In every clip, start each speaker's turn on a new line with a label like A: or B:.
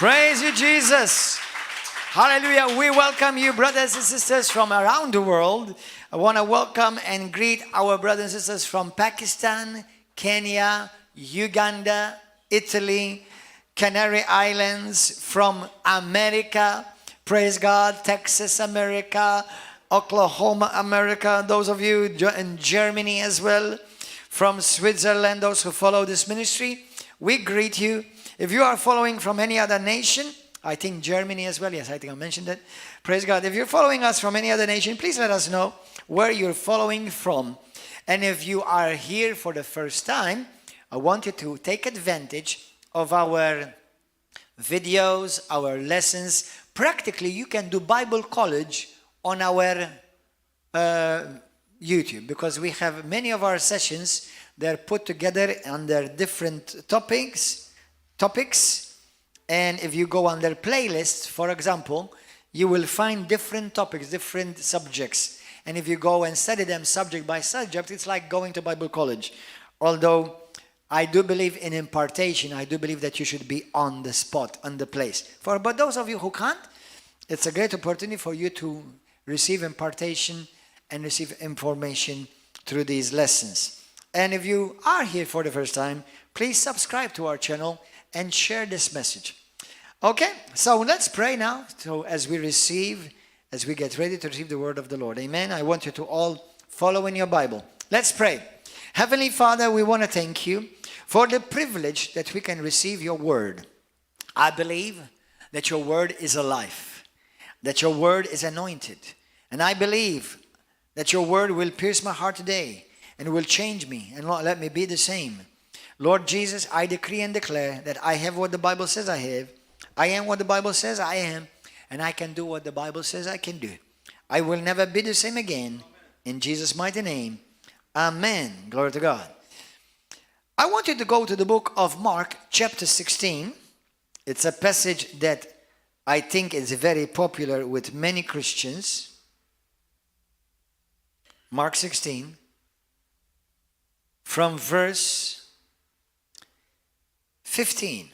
A: Praise you, Jesus. Hallelujah. We welcome you, brothers and sisters from around the world. I want to welcome and greet our brothers and sisters from Pakistan, Kenya, Uganda, Italy, Canary Islands, from America, praise God, Texas, America, Oklahoma, America, those of you in Germany as well, from Switzerland, those who follow this ministry, we greet you. If you are following from any other nation, I think Germany as well, yes, I think I mentioned that, praise God. If you're following us from any other nation, please let us know where you're following from. And if you are here for the first time, I want you to take advantage of our videos, our lessons. Practically, you can do Bible college on our YouTube, because we have many of our sessions. They're put together under different topics. And if you go on their playlists, for example, you will find different topics, different subjects. And if you go and study them subject by subject, it's like going to Bible college. Although I do believe in impartation. I do believe that you should be on the spot, on the place. But those of you who can't, it's a great opportunity for you to receive impartation and receive information through these lessons. And if you are here for the first time, please subscribe to our channel and share this message. Okay, so let's pray now. So as we get ready to receive the word of the Lord. Amen. I want you to all follow in your Bible. Let's pray. Heavenly Father, we want to thank you for the privilege that we can receive your word. I believe that your word is alive, that your word is anointed. And I believe that your word will pierce my heart today and will change me and not let me be the same. Lord Jesus, I decree and declare that I have what the Bible says I have. I am what the Bible says I am. And I can do what the Bible says I can do. I will never be the same again. In Jesus' mighty name. Amen. Glory to God. I want you to go to the book of Mark, chapter 16. It's a passage that I think is very popular with many Christians. Mark 16, from verse 15.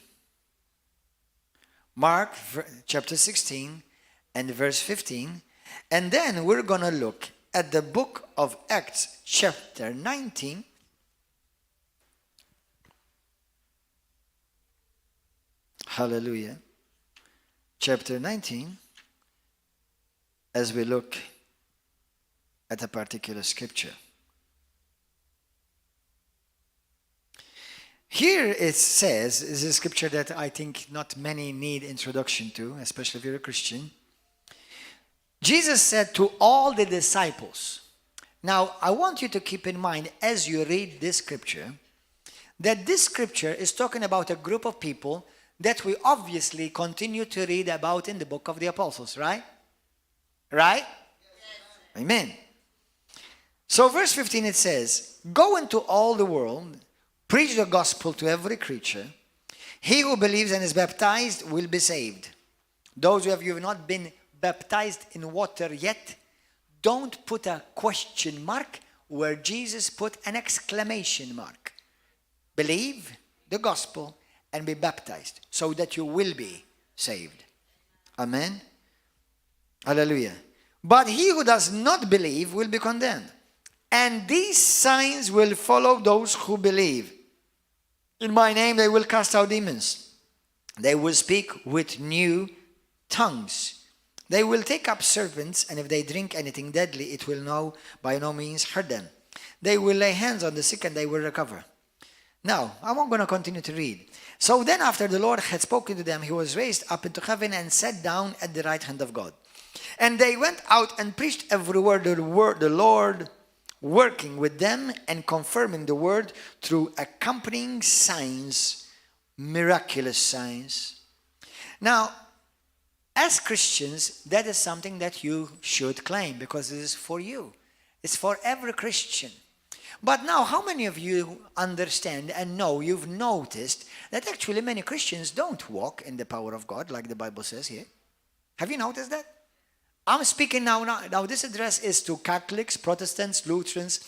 A: Mark chapter 16 and verse 15. And then we're going to look at the book of Acts chapter 19. Hallelujah. Chapter 19. As we look at a particular scripture. Here it says, is a scripture that I think not many need introduction to, especially if you're a Christian. Jesus said to all the disciples. Now, I want you to keep in mind as you read this scripture, that this scripture is talking about a group of people that we obviously continue to read about in the book of the Apostles, right? Right? Yes. Amen. So verse 15 it says, go into all the world, preach the gospel to every creature. He who believes and is baptized will be saved. Those of you who have not been baptized in water yet, don't put a question mark where Jesus put an exclamation mark. Believe the gospel and be baptized so that you will be saved. Amen. Hallelujah. But he who does not believe will be condemned. And these signs will follow those who believe. In my name they will cast out demons. They will speak with new tongues. They will take up serpents, and if they drink anything deadly, it will by no means hurt them. They will lay hands on the sick and they will recover. Now, I'm going to continue to read. So then after the Lord had spoken to them, he was raised up into heaven and sat down at the right hand of God. And they went out and preached everywhere the Lord, working with them and confirming the word through accompanying signs, miraculous signs. Now, as Christians, that is something that you should claim because it is for you. It's for every Christian. But now, how many of you understand and know, you've noticed that actually many Christians don't walk in the power of God like the Bible says here? Have you noticed that? I'm speaking now this address is to Catholics, Protestants, Lutherans,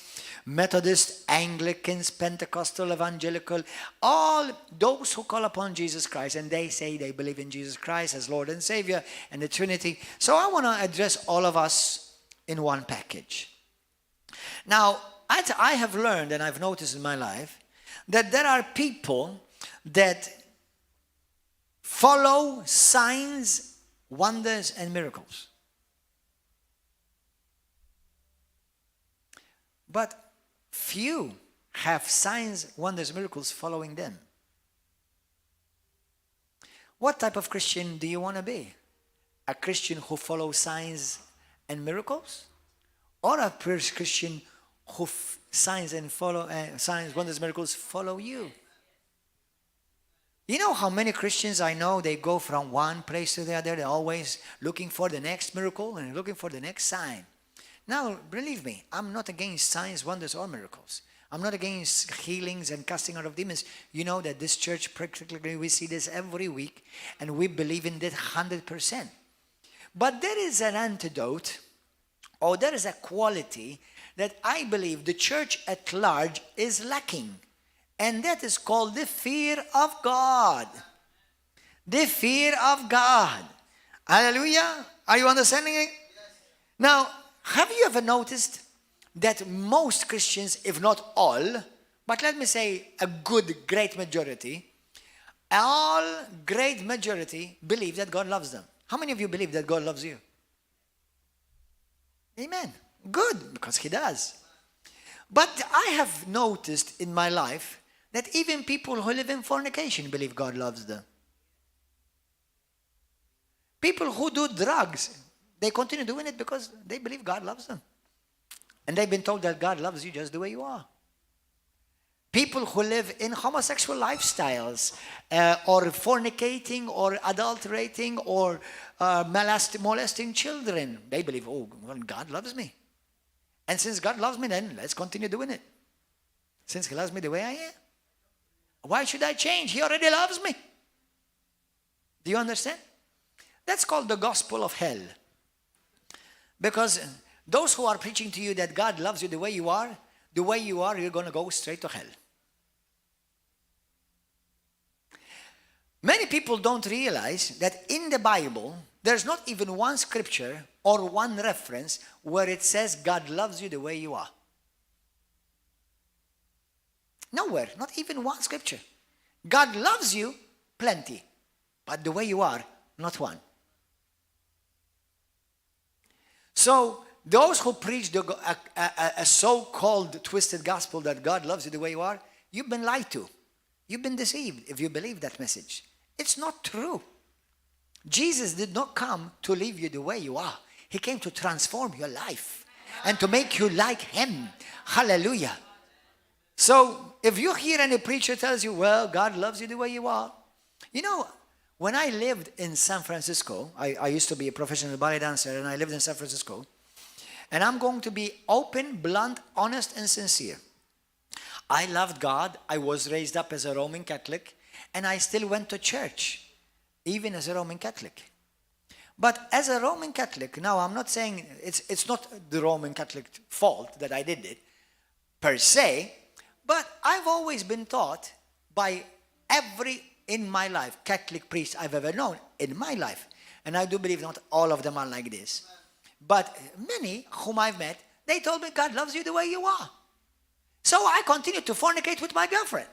A: Methodist, Anglicans, Pentecostal, Evangelical, all those who call upon Jesus Christ and they say they believe in Jesus Christ as Lord and Savior and the Trinity. So I want to address all of us in one package. Now, I have learned and I've noticed in my life that there are people that follow signs, wonders, and miracles. But few have signs, wonders, miracles following them. What type of Christian do you want to be? A Christian who follows signs and miracles? Or a Christian who signs, wonders, miracles follow you? You know how many Christians I know, they go from one place to the other, they're always looking for the next miracle and looking for the next sign. Now, believe me, I'm not against signs, wonders, or miracles. I'm not against healings and casting out of demons. You know that this church, practically, we see this every week, and we believe in that 100%. But there is an antidote, or there is a quality that I believe the church at large is lacking. And that is called the fear of God. The fear of God. Hallelujah. Are you understanding it? Yes. Now, have you ever noticed that most Christians, if not all, but let me say a great majority, all great majority believe that God loves them. How many of you believe that God loves you? Amen. Good, because He does. But I have noticed in my life that even people who live in fornication believe God loves them. People who do drugs, they continue doing it because they believe God loves them. And they've been told that God loves you just the way you are. People who live in homosexual lifestyles, or fornicating, or adulterating, or molesting children, they believe, oh, well, God loves me. And since God loves me, then let's continue doing it. Since He loves me the way I am, why should I change? He already loves me. Do you understand? That's called the gospel of hell. Because those who are preaching to you that God loves you the way you are, you're going to go straight to hell. Many people don't realize that in the Bible, there's not even one scripture or one reference where it says God loves you the way you are. Nowhere, not even one scripture. God loves you plenty, but the way you are, not one. So, those who preach a so-called twisted gospel that God loves you the way you are, you've been lied to. You've been deceived if you believe that message. It's not true. Jesus did not come to leave you the way you are. He came to transform your life and to make you like Him. Hallelujah. So, if you hear any preacher tells you, well, God loves you the way you are. You know, when I lived in San Francisco, I used to be a professional ballet dancer, and I lived in San Francisco. And I'm going to be open, blunt, honest, and sincere. I loved God. I was raised up as a Roman Catholic, and I still went to church, even as a Roman Catholic. But as a Roman Catholic, now I'm not saying it's not the Roman Catholic fault that I did it, per se, but I've always been taught by every, in my life, Catholic priest I've ever known in my life. And I do believe not all of them are like this. But many whom I've met, they told me God loves you the way you are. So I continued to fornicate with my girlfriend.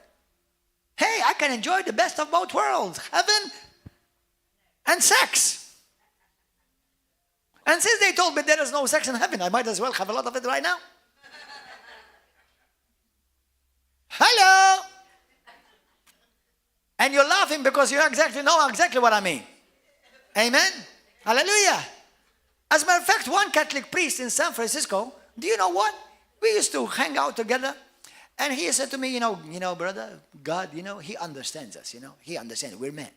A: Hey, I can enjoy the best of both worlds, heaven and sex. And since they told me there is no sex in heaven, I might as well have a lot of it right now. Hello! And you're laughing because you know exactly what I mean. Amen? Hallelujah. As a matter of fact, one Catholic priest in San Francisco, do you know what? We used to hang out together. And he said to me, you know, brother, God, He understands us, He understands we're men.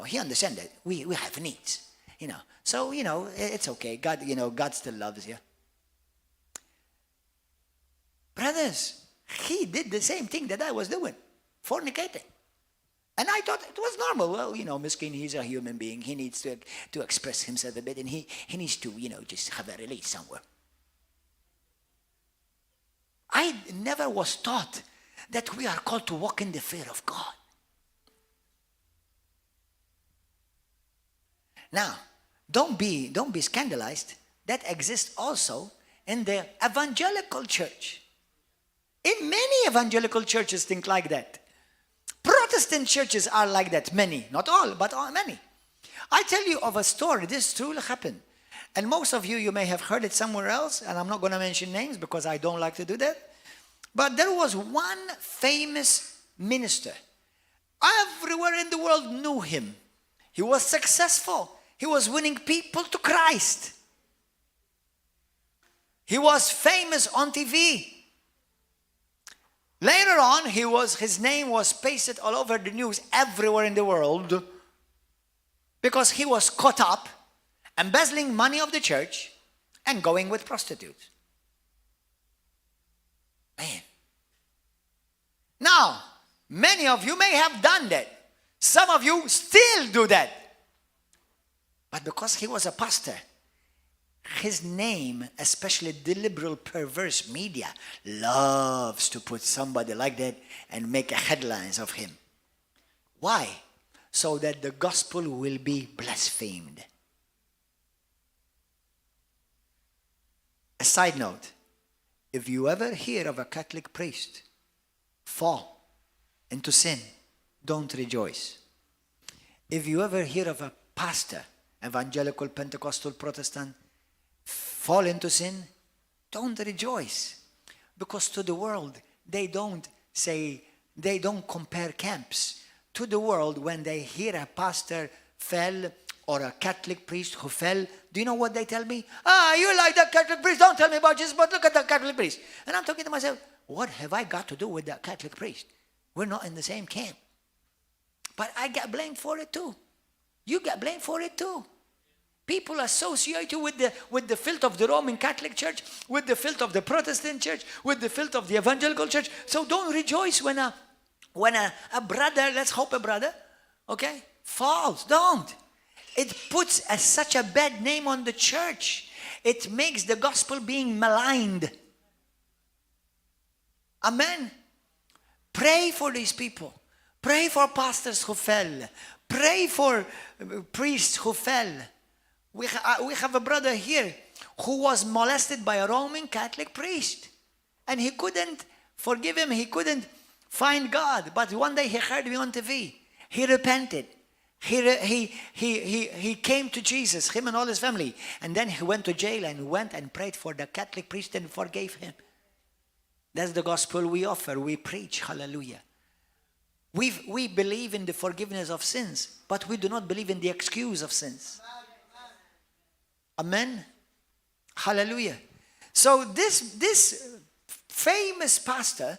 A: He understands that we have needs, So, it's okay. God, God still loves you. Brothers, he did the same thing that I was doing, fornicating. And I thought it was normal. Well, Miskin, he's a human being. He needs to express himself a bit, and he needs to, just have a release somewhere. I never was taught that we are called to walk in the fear of God. Now, don't be scandalized. That exists also in the evangelical church. In many evangelical churches, think like that. Protestant churches are like that. Many, not all, but many. I tell you of a story. This truly happened. And most of you may have heard it somewhere else, and I'm not going to mention names because I don't like to do that. But there was one famous minister. Everywhere in the world knew him. He was successful. He was winning people to Christ. He was famous on TV. Later on, his name was pasted all over the news everywhere in the world because he was caught up embezzling money of the church and going with prostitutes. Man. Now, many of you may have done that. Some of you still do that. But because he was a pastor, his name, especially the liberal perverse media, loves to put somebody like that and make headlines of him. Why? So that the gospel will be blasphemed. A side note, if you ever hear of a Catholic priest fall into sin, don't rejoice. If you ever hear of a pastor, evangelical, Pentecostal, Protestant, fall into sin, don't rejoice. Because to the world, they don't compare camps. To the world, when they hear a pastor fell or a Catholic priest who fell, do you know what they tell me? You like that Catholic priest, don't tell me about Jesus, but look at that Catholic priest. And I'm talking to myself, what have I got to do with that Catholic priest? We're not in the same camp. But I get blamed for it too. You get blamed for it too. People associate you with the filth of the Roman Catholic Church, with the filth of the Protestant Church, with the filth of the Evangelical Church. So don't rejoice when a brother, let's hope a brother, okay, falls. Don't. It puts such a bad name on the church. It makes the gospel being maligned. Amen. Pray for these people. Pray for pastors who fell. Pray for priests who fell. We have a brother here who was molested by a Roman Catholic priest. And he couldn't forgive him. He couldn't find God. But one day he heard me on TV. He repented. He came to Jesus, him and all his family. And then he went to jail and went and prayed for the Catholic priest and forgave him. That's the gospel we offer. We preach. Hallelujah. We believe in the forgiveness of sins, but we do not believe in the excuse of sins. Amen. Hallelujah. So this famous pastor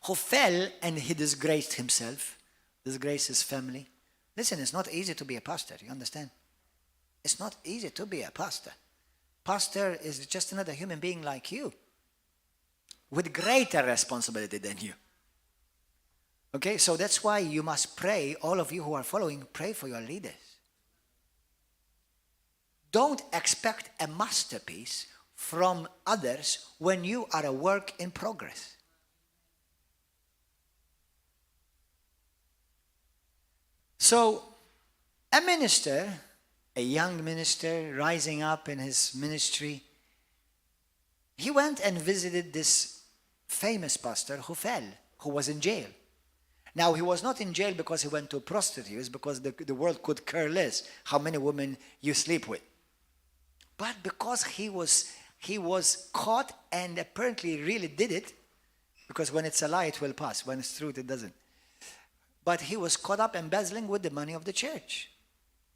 A: who fell and he disgraced himself, disgraced his family. Listen, it's not easy to be a pastor, you understand? It's not easy to be a pastor. Pastor is just another human being like you, with greater responsibility than you. Okay, so that's why you must pray, all of you who are following, pray for your leaders. Don't expect a masterpiece from others when you are a work in progress. So, a minister, a young minister rising up in his ministry, he went and visited this famous pastor who fell, who was in jail. Now, he was not in jail because he went to prostitutes, because the world could care less how many women you sleep with. But because he was caught and apparently really did it, because when it's a lie, it will pass. When it's truth, it doesn't. But he was caught up embezzling with the money of the church.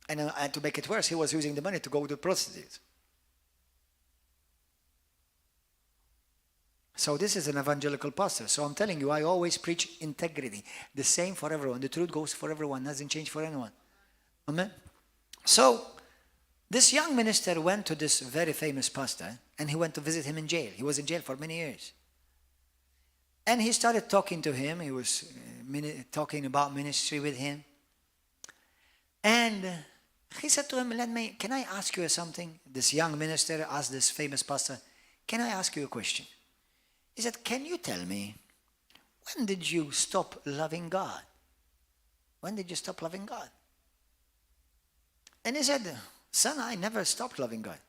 A: And to make it worse, he was using the money to go to prostitutes. So this is an evangelical pastor. So I'm telling you, I always preach integrity. The same for everyone. The truth goes for everyone. Doesn't change for anyone. Amen? So this young minister went to this very famous pastor and he went to visit him in jail. He was in jail for many years. And he started talking to him. He was talking about ministry with him. And he said to him, can I ask you something? This young minister asked this famous pastor, can I ask you a question? He said, can you tell me, when did you stop loving God? When did you stop loving God? And he said, son, I never stopped loving God.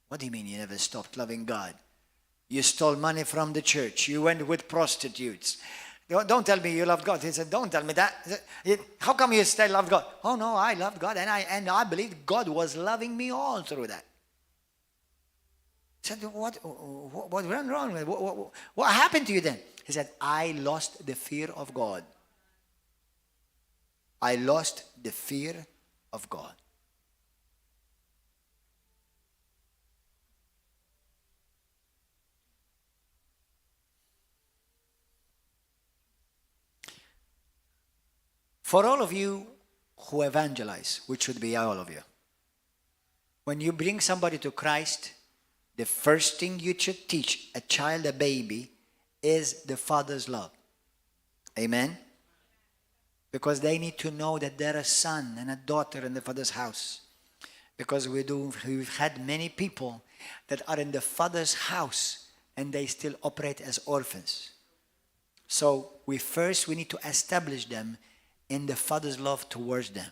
A: What do you mean you never stopped loving God? You stole money from the church. You went with prostitutes. Don't tell me you loved God. He said, don't tell me that. How come you still love God? Oh no, I loved God, and I believe God was loving me all through that. I said, what went wrong? What happened to you then? He said, I lost the fear of God. I lost the fear of God. For all of you who evangelize, which should be all of you, when you bring somebody to Christ, the first thing you should teach a child, a baby, is the Father's love. Amen? Because they need to know that they're a son and a daughter in the Father's house. Because we've had many people that are in the Father's house and they still operate as orphans. So we need to establish them in the Father's love towards them.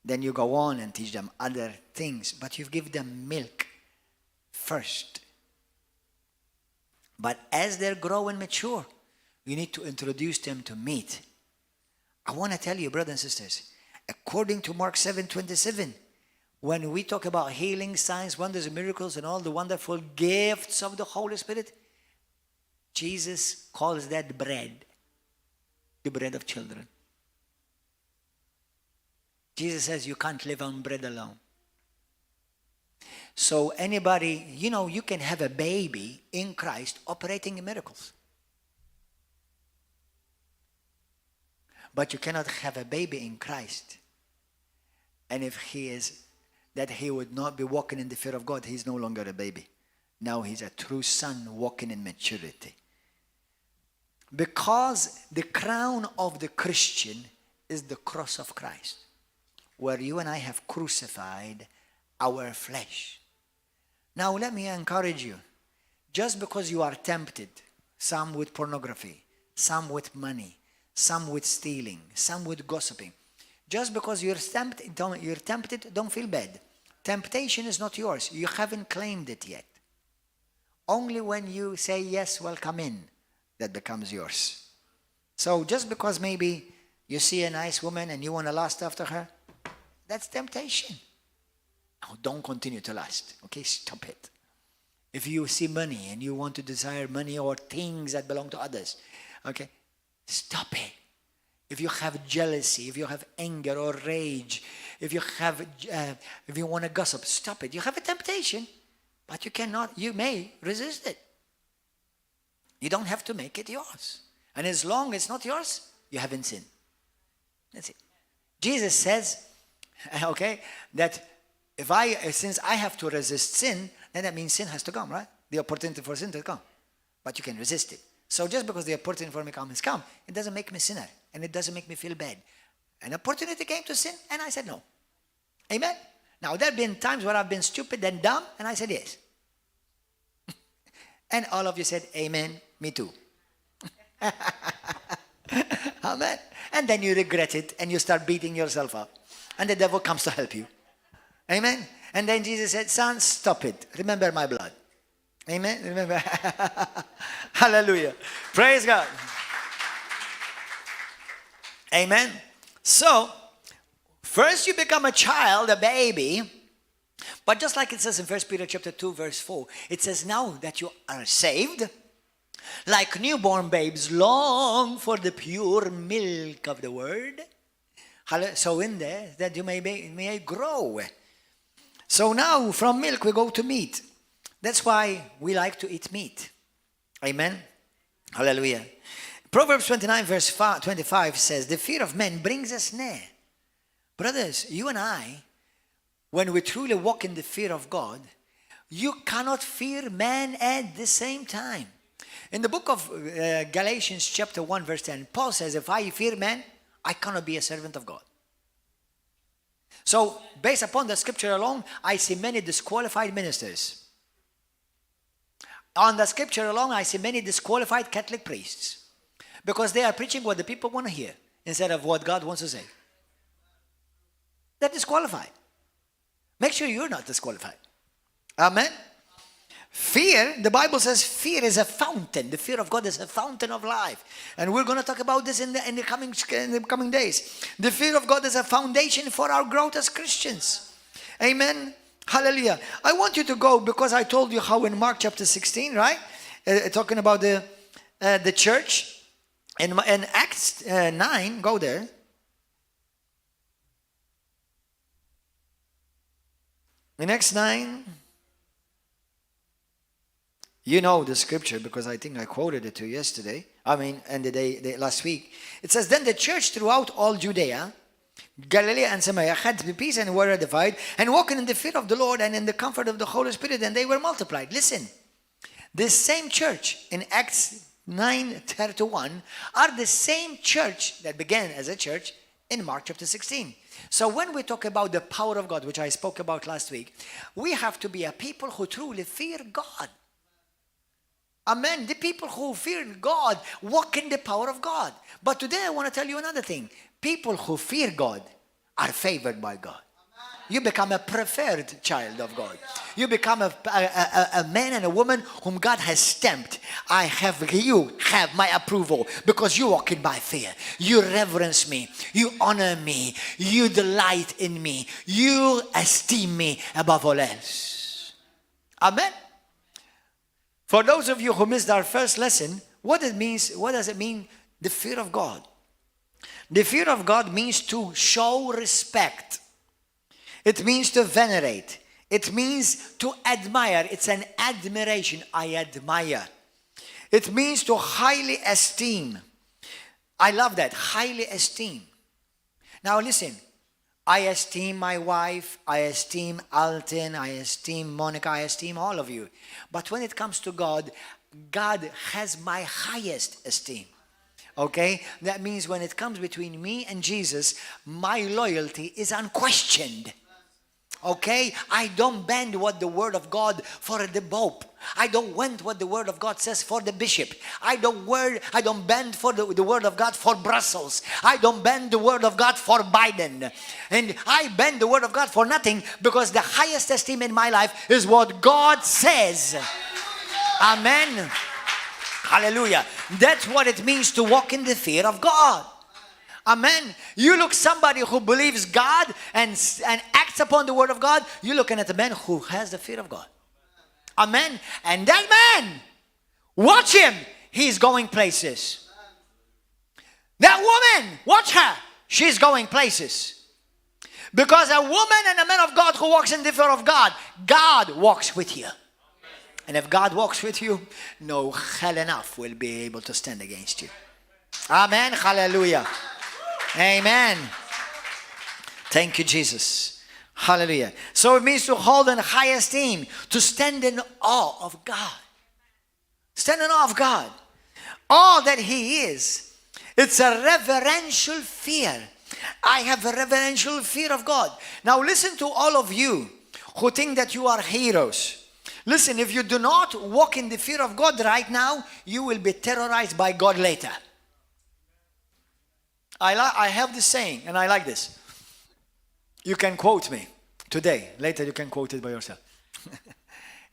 A: Then you go on and teach them other things, but you give them milk first. But as they grow and mature, you need to introduce them to meat. I want to tell you, brothers and sisters, according to Mark 7:27, when we talk about healing, signs, wonders, and miracles, and all the wonderful gifts of the Holy Spirit, Jesus calls that bread, the bread of children. Jesus says you can't live on bread alone. So anybody, you can have a baby in Christ operating in miracles. But you cannot have a baby in Christ. And if he would not be walking in the fear of God, he's no longer a baby. Now he's a true son walking in maturity. Because the crown of the Christian is the cross of Christ, where you and I have crucified our flesh. Now let me encourage you. Just because you are tempted, some with pornography, some with money, some with stealing, some with gossiping, just because you're tempted, don't feel bad. Temptation is not yours. You haven't claimed it yet. Only when you say yes, welcome in, that becomes yours. So just because maybe you see a nice woman and you want to lust after her, that's temptation. Now don't continue to lust. Okay, stop it. If you see money and you want to desire money or things that belong to others, okay, stop it. If you have jealousy, if you have anger or rage, if you want to gossip, stop it. You have a temptation, but you may resist it. You don't have to make it yours. And as long as it's not yours, you haven't sinned. That's it. Jesus says, okay, that since I have to resist sin, then that means sin has to come, right? The opportunity for sin to come. But you can resist it. So just because the opportunity for me has come, it doesn't make me sinner. And it doesn't make me feel bad. An opportunity came to sin, and I said no. Amen? Now, there have been times where I've been stupid and dumb, and I said yes. And all of you said, amen, me too. Amen? And then you regret it, and you start beating yourself up. And the devil comes to help you. Amen? And then Jesus said, son, stop it. Remember my blood. Amen? Remember? Hallelujah. Praise God. Amen? So, first you become a child, a baby. But just like it says in 1 Peter chapter 2, verse 4, it says, now that you are saved, like newborn babes long for the pure milk of the word. So in there, that you may grow. So now from milk we go to meat. That's why we like to eat meat. Amen? Hallelujah. Proverbs 29 verse 25 says, the fear of men brings us near. Brothers, you and I, when we truly walk in the fear of God, you cannot fear man at the same time. In the book of Galatians chapter 1 verse 10, Paul says, if I fear man, I cannot be a servant of God. So, based upon the scripture alone, I see many disqualified ministers. On the scripture alone, I see many disqualified Catholic priests because they are preaching what the people want to hear instead of what God wants to say. They're disqualified. Make sure you're not disqualified. Amen. Fear, the Bible says fear is a fountain. The fear of God is a fountain of life. And we're going to talk about this in the coming days. The fear of God is a foundation for our growth as Christians. Amen. Hallelujah. I want you to go because I told you how in Mark chapter 16, right? Talking about the church. In Acts 9, go there. In Acts 9, you know the scripture because I think I quoted it to you yesterday. And the last week. It says, then the church throughout all Judea, Galilee and Samaria had peace and were edified and walking in the fear of the Lord and in the comfort of the Holy Spirit, and they were multiplied. Listen, this same church in Acts 9:31 are the same church that began as a church in Mark chapter 16. So when we talk about the power of God, which I spoke about last week, we have to be a people who truly fear God. Amen. The people who fear God walk in the power of God. But today I want to tell you another thing. People who fear God are favored by God. You become a preferred child of God. You become a man and a woman whom God has stamped. You have my approval because you walk in by fear. You reverence me. You honor me. You delight in me. You esteem me above all else. Amen. For those of you who missed our first lesson, what does it mean, the fear of God? The fear of God means to show respect. It means to venerate. It means to admire. It's an admiration. I admire. It means to highly esteem. I love that. Highly esteem. Now listen. I esteem my wife. I esteem Alton. I esteem Monica. I esteem all of you. But when it comes to God, God has my highest esteem. Okay? That means when it comes between me and Jesus, my loyalty is unquestioned. Okay? I don't bend what the word of God for the Pope. I don't bend what the word of God says for the bishop. I don't bend for the word of God for Brussels. I don't bend the word of God for Biden. And I bend the word of God for nothing because the highest esteem in my life is what God says. Amen. Hallelujah. That's what it means to walk in the fear of God. Amen. You look somebody who believes God and acts upon the word of God, you're looking at a man who has the fear of God. Amen. And that man, watch him. He's going places. That woman, watch her. She's going places. Because a woman and a man of God who walks in the fear of God, God walks with you. And if God walks with you, no hell enough will be able to stand against you. Amen. Hallelujah. Amen. Thank you, Jesus. Hallelujah. So it means to hold in high esteem, to stand in awe of God. Stand in awe of God. All that He is. It's a reverential fear. I have a reverential fear of God. Now listen to all of you who think that you are heroes. Listen, if you do not walk in the fear of God right now, you will be terrorized by God later. I have this saying, and I like this. You can quote me today. Later you can quote it by yourself.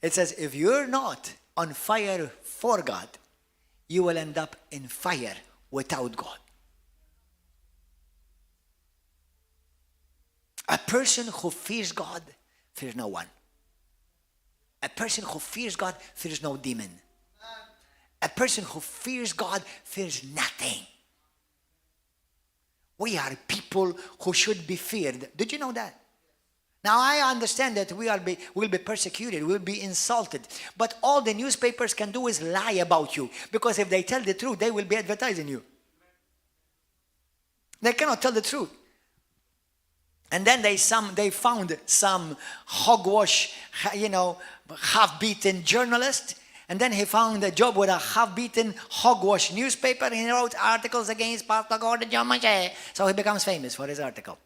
A: It says, if you're not on fire for God, you will end up in fire without God. A person who fears God fears no one. A person who fears God fears no demon. A person who fears God fears nothing. We are people who should be feared. Did you know that? Now I understand that we'll be persecuted, we'll be insulted. But all the newspapers can do is lie about you. Because if they tell the truth, they will be advertising you. They cannot tell the truth. And then they found some hogwash, half-beaten journalist. And then he found a job with a half-beaten hogwash newspaper. And he wrote articles against Pastor Gordon John Manchè. So he becomes famous for his article.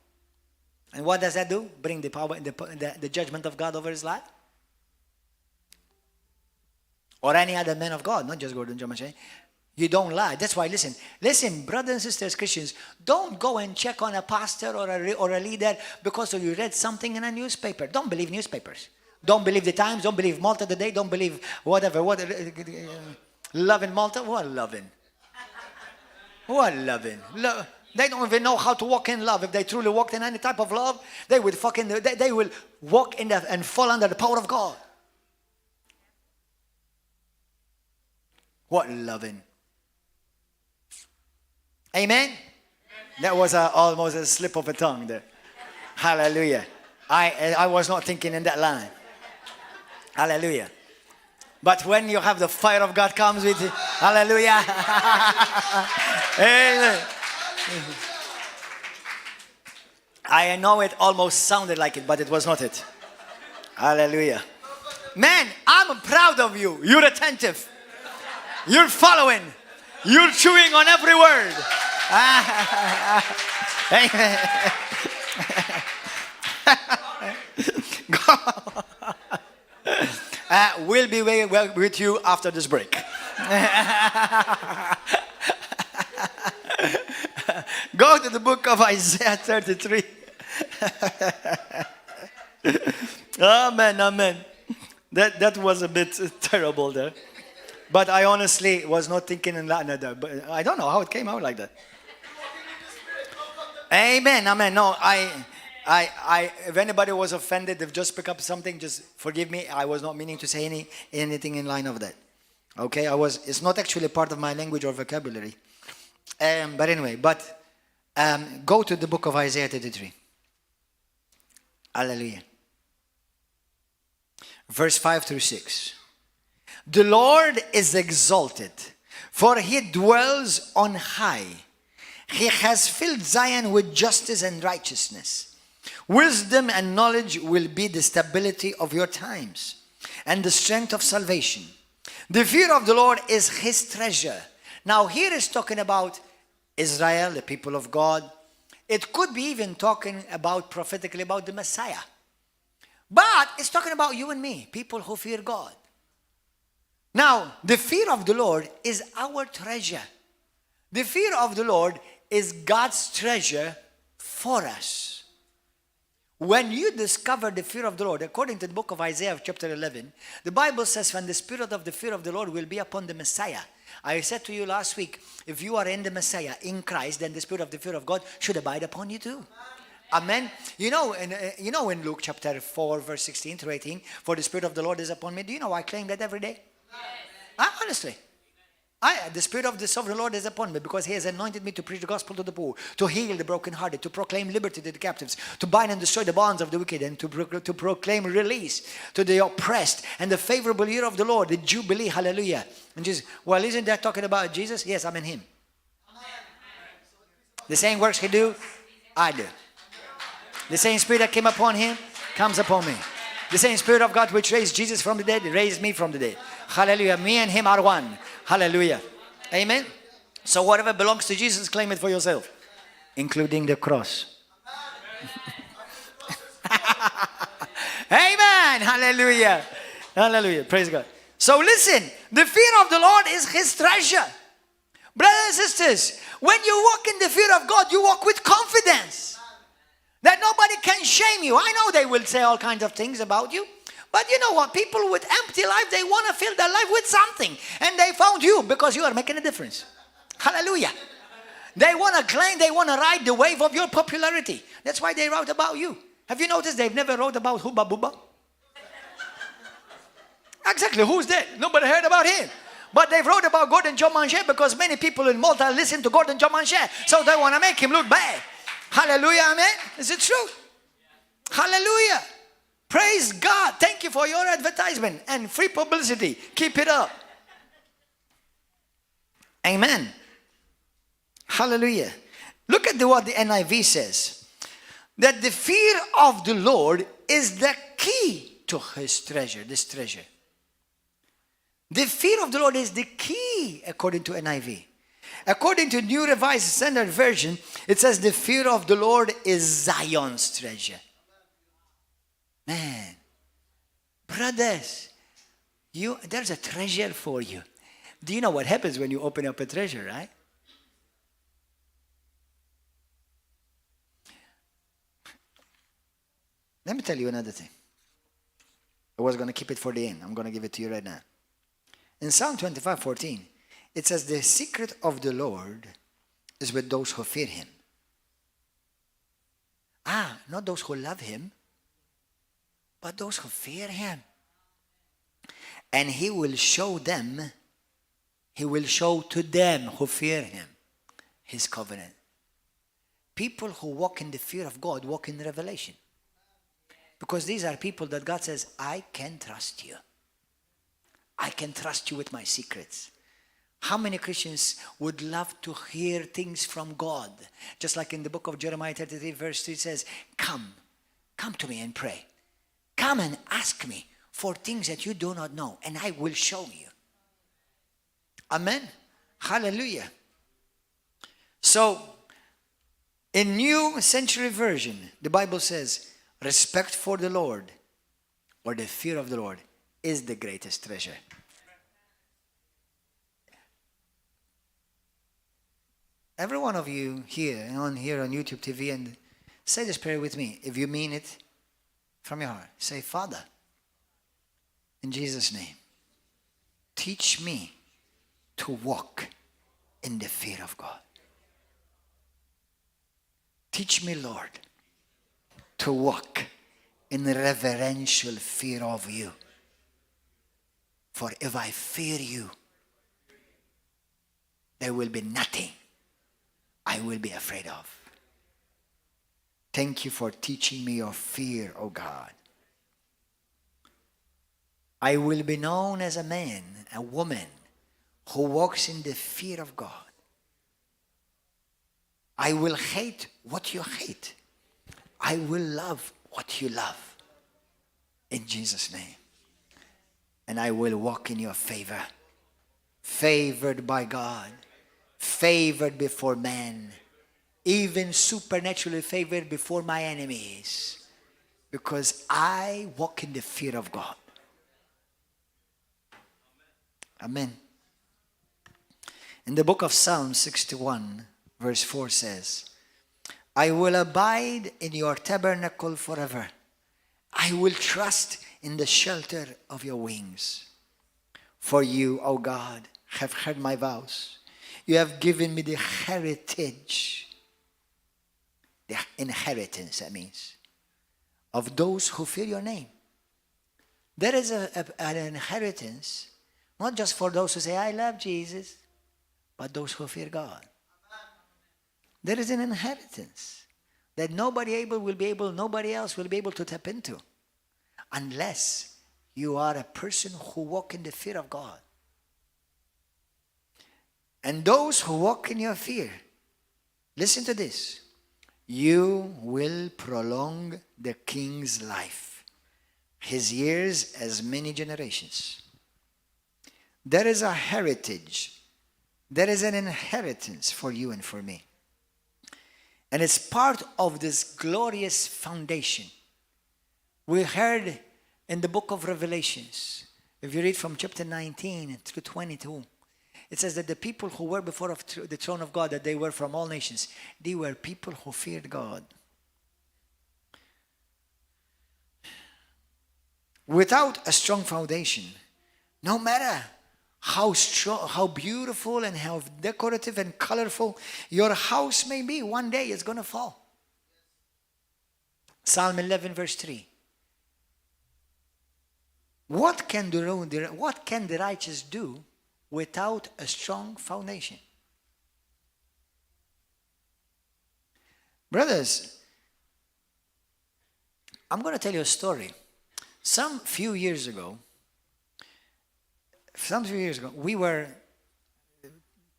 A: And what does that do? Bring the power, the judgment of God over his life? or any other man of God, not just Gordon John Manchè. You don't lie. That's why, listen, brothers and sisters, Christians, don't go and check on a pastor or a leader because you read something in a newspaper. Don't believe newspapers. Don't believe the Times. Don't believe Malta Today. Don't believe whatever. Loving Malta. What loving? What loving? They don't even know how to walk in love. If they truly walked in any type of love, they would they will walk in and fall under the power of God. What loving? Amen? That was almost a slip of a tongue there. Hallelujah. I was not thinking in that line. Hallelujah. But when you have the fire of God comes with it, hallelujah. Amen. I know it almost sounded like it, but it was not it. Hallelujah. Man, I'm proud of you. You're attentive. You're following. You're chewing on every word. Amen. We'll be with you after this break. Go to the book of Isaiah 33. Amen, amen. That was a bit terrible there. But I honestly was not thinking in Latin. But I don't know how it came out like that. Amen, amen. No, if anybody was offended, if just pick up something, just forgive me. I was not meaning to say anything in line of that. Okay, it's not actually part of my language or vocabulary. But anyway, go to the book of Isaiah 33. Hallelujah. Verse 5 through 6. The Lord is exalted, for he dwells on high. He has filled Zion with justice and righteousness. Wisdom and knowledge will be the stability of your times and the strength of salvation. The fear of the Lord is his treasure. Now here is talking about Israel, the people of God. It could be even talking about prophetically about the Messiah. But it's talking about you and me, people who fear God. Now, the fear of the Lord is our treasure. The fear of the Lord is God's treasure for us. When you discover the fear of the Lord, according to the book of Isaiah chapter 11, the Bible says when the spirit of the fear of the Lord will be upon the Messiah. I said to you last week, if you are in the Messiah, in Christ, then the spirit of the fear of God should abide upon you too. Amen. You know in Luke chapter 4, verse 16 through 18, for the spirit of the Lord is upon me. Do you know I claim that every day? Honestly. The Spirit of the Sovereign Lord is upon me because he has anointed me to preach the gospel to the poor, to heal the brokenhearted, to proclaim liberty to the captives, to bind and destroy the bonds of the wicked, and to proclaim release to the oppressed, and the favorable year of the Lord, the Jubilee. Hallelujah. And Jesus, well, isn't that talking about Jesus? Yes, I'm in him. The same works he do, I do. The same Spirit that came upon him comes upon me. The same Spirit of God which raised Jesus from the dead raised me from the dead. Hallelujah. Me and him are one. Hallelujah. Amen. So whatever belongs to Jesus, claim it for yourself, including the cross. Amen. Hallelujah. Hallelujah. Praise God. So listen, the fear of the Lord is his treasure. Brothers and sisters, when you walk in the fear of God, you walk with confidence that nobody can shame you. I know they will say all kinds of things about you. But you know what? People with empty life, they want to fill their life with something. And they found you because you are making a difference. Hallelujah. They want to claim, they want to ride the wave of your popularity. That's why they wrote about you. Have you noticed they've never wrote about Hubba Bubba? Exactly. Who's that? Nobody heard about him. But they wrote about Gordon John Manchè because many people in Malta listen to Gordon John Manchè. So they want to make him look bad. Hallelujah. Amen. Is it true? Hallelujah. Praise God. Thank you for your advertisement and free publicity. Keep it up. Amen. Hallelujah. Look at what the NIV says. That the fear of the Lord is the key to his treasure, this treasure. The fear of the Lord is the key according to NIV. According to New Revised Standard Version, it says the fear of the Lord is Zion's treasure. Man, brothers, there's a treasure for you. Do you know what happens when you open up a treasure, right? Let me tell you another thing. I was going to keep it for the end. I'm going to give it to you right now. In Psalm 25:14, it says, the secret of the Lord is with those who fear him. Not those who love him, but those who fear him. And he will show to them who fear him his covenant. People who walk in the fear of God walk in revelation. Because these are people that God says, I can trust you. I can trust you with my secrets. How many Christians would love to hear things from God? Just like in the book of Jeremiah 33 verse 3 says, come to me and pray. Come and ask me for things that you do not know, and I will show you. Amen. Hallelujah. So, in New Century Version, the Bible says, respect for the Lord, or the fear of the Lord, is the greatest treasure. Every one of you here on YouTube TV, and say this prayer with me. If you mean it from your heart, say, Father, in Jesus' name, teach me to walk in the fear of God. Teach me, Lord, to walk in reverential fear of you. For if I fear you, there will be nothing I will be afraid of. Thank you for teaching me your fear, O God. I will be known as a man, a woman, who walks in the fear of God. I will hate what you hate. I will love what you love. In Jesus' name. And I will walk in your favor. Favored by God. Favored before men. Even supernaturally favored before my enemies. Because I walk in the fear of God. Amen. In the book of Psalm 61, verse 4 says, I will abide in your tabernacle forever. I will trust in the shelter of your wings. For you, O God, have heard my vows. You have given me the heritage, the inheritance, that means, of those who fear your name. There is an inheritance, not just for those who say, I love Jesus, but those who fear God. There is an inheritance that nobody else will be able to tap into unless you are a person who walk in the fear of God. And those who walk in your fear, listen to this, you will prolong the king's life, his years as many generations. There is a heritage, there is an inheritance for you and for me. And it's part of this glorious foundation. We heard in the book of Revelations, if you read from chapter 19 through 22, it says that the people who were before the throne of God, that they were from all nations, they were people who feared God. Without a strong foundation, no matter how strong, how beautiful and how decorative and colorful your house may be, one day it's going to fall. Psalm 11 verse 3. What can the righteous do without a strong foundation? Brothers, I'm going to tell you a story. Some few years ago, we were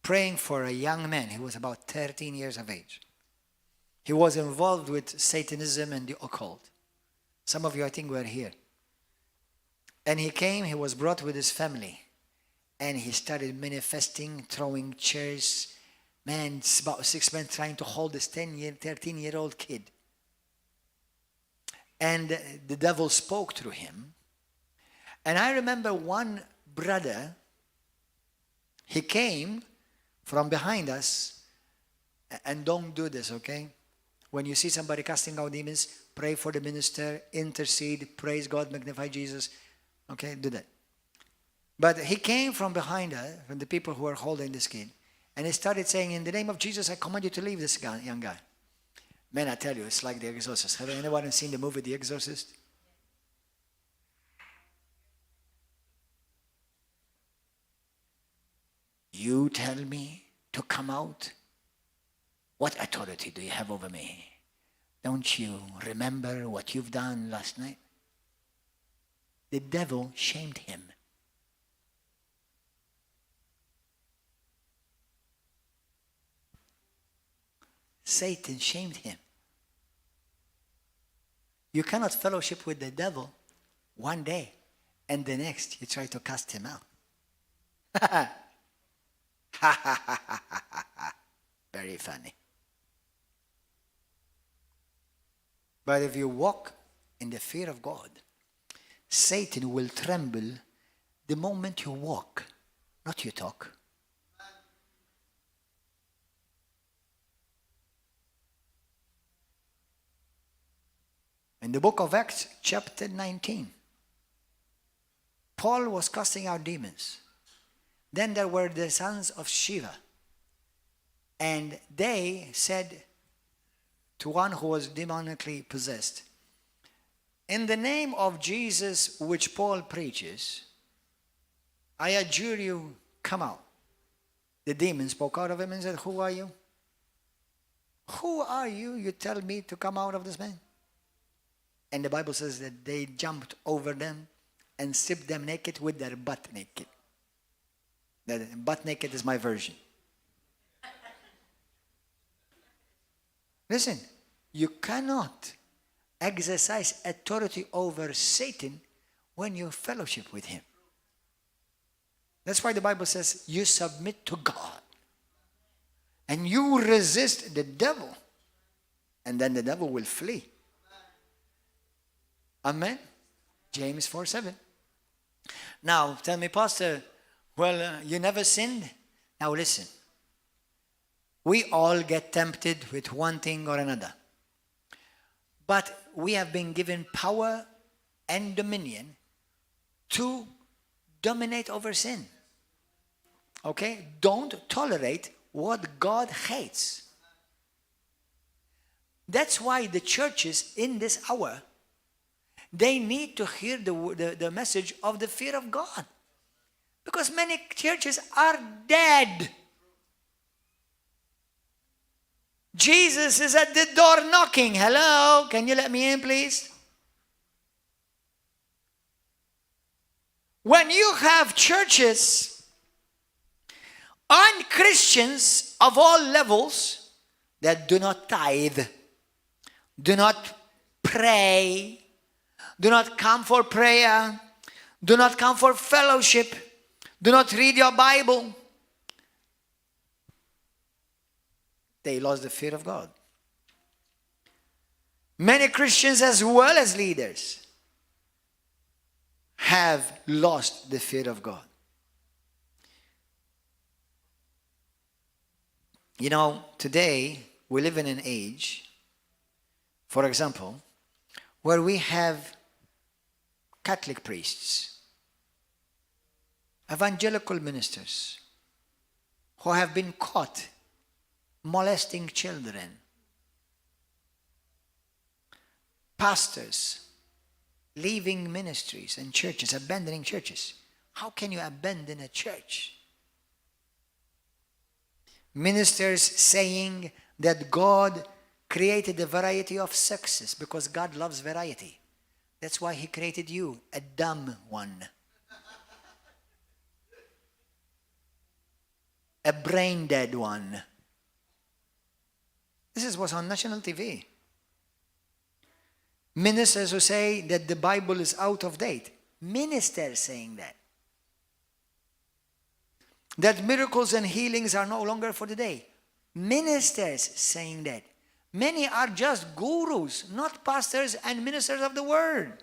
A: praying for a young man. He was about 13 years of age. He was involved with Satanism and the occult. Some of you, I think, were here. And he was brought with his family. And he started manifesting, throwing chairs. Man, it's about 6 men trying to hold this 13-year-old kid. And the devil spoke through him. And I remember one brother, he came from behind us. And don't do this, okay? When you see somebody casting out demons, pray for the minister, intercede, praise God, magnify Jesus. Okay, do that. But he came from behind us, from the people who were holding this kid. And he started saying, in the name of Jesus, I command you to leave this guy, young guy. Man, I tell you, it's like The Exorcist. Have anyone seen the movie The Exorcist? You tell me to come out? What authority do you have over me? Don't you remember what you've done last night? The devil shamed him. Satan shamed him. You cannot fellowship with the devil one day and the next you try to cast him out. Very funny. But if you walk in the fear of God, Satan will tremble the moment you walk, not you talk. In the book of Acts, chapter 19, Paul was casting out demons. Then there were the sons of Shiva. And they said to one who was demonically possessed, in the name of Jesus which Paul preaches, I adjure you, come out. The demon spoke out of him and said, who are you? Who are you? You tell me to come out of this man? And the Bible says that they jumped over them and stripped them naked with their butt naked. That butt naked is my version. Listen, you cannot exercise authority over Satan when you fellowship with him. That's why the Bible says you submit to God and you resist the devil, and then the devil will flee. Amen? James 4:7. Now, tell me, Pastor, well, you never sinned? Now listen. We all get tempted with one thing or another. But we have been given power and dominion to dominate over sin. Okay? Don't tolerate what God hates. That's why the churches in this hour, they need to hear the message of the fear of God. Because many churches are dead. Jesus is at the door knocking. Hello, can you let me in, please? When you have churches and Christians of all levels that do not tithe, do not pray, do not come for prayer, do not come for fellowship, do not read your Bible, they lost the fear of God. Many Christians as well as leaders have lost the fear of God. You know, today we live in an age, for example, where we have Catholic priests, evangelical ministers who have been caught molesting children, pastors leaving ministries and churches, abandoning churches. How can you abandon a church? Ministers saying that God created a variety of sexes because God loves variety. That's why he created you, a dumb one. A brain dead one. This is what's on national TV. Ministers who say that the Bible is out of date. Ministers saying that. That miracles and healings are no longer for the day. Ministers saying that. Many are just gurus, not pastors and ministers of the word.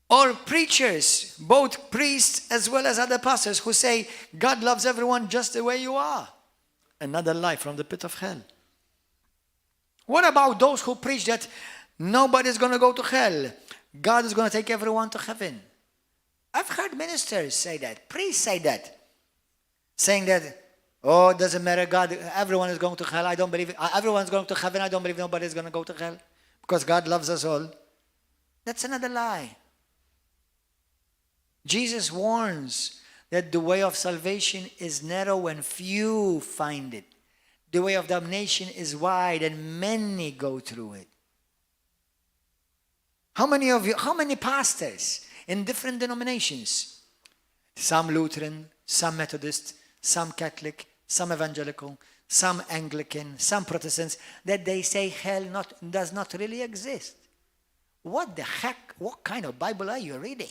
A: Or preachers, both priests as well as other pastors, who say God loves everyone just the way you are. Another lie from the pit of hell. What about those who preach that nobody's going to go to hell? God is going to take everyone to heaven. I've heard ministers say that, priests say that, saying that, oh, it doesn't matter, God, everyone is going to hell. I don't believe it. Everyone's going to heaven. I don't believe nobody's going to go to hell because God loves us all. That's another lie. Jesus warns that the way of salvation is narrow and few find it. The way of damnation is wide and many go through it. How many pastors in different denominations? Some Lutheran, some Methodist, some Catholic, some Evangelical, some Anglican, some Protestants, that they say hell does not really exist. What the heck? What kind of Bible are you reading?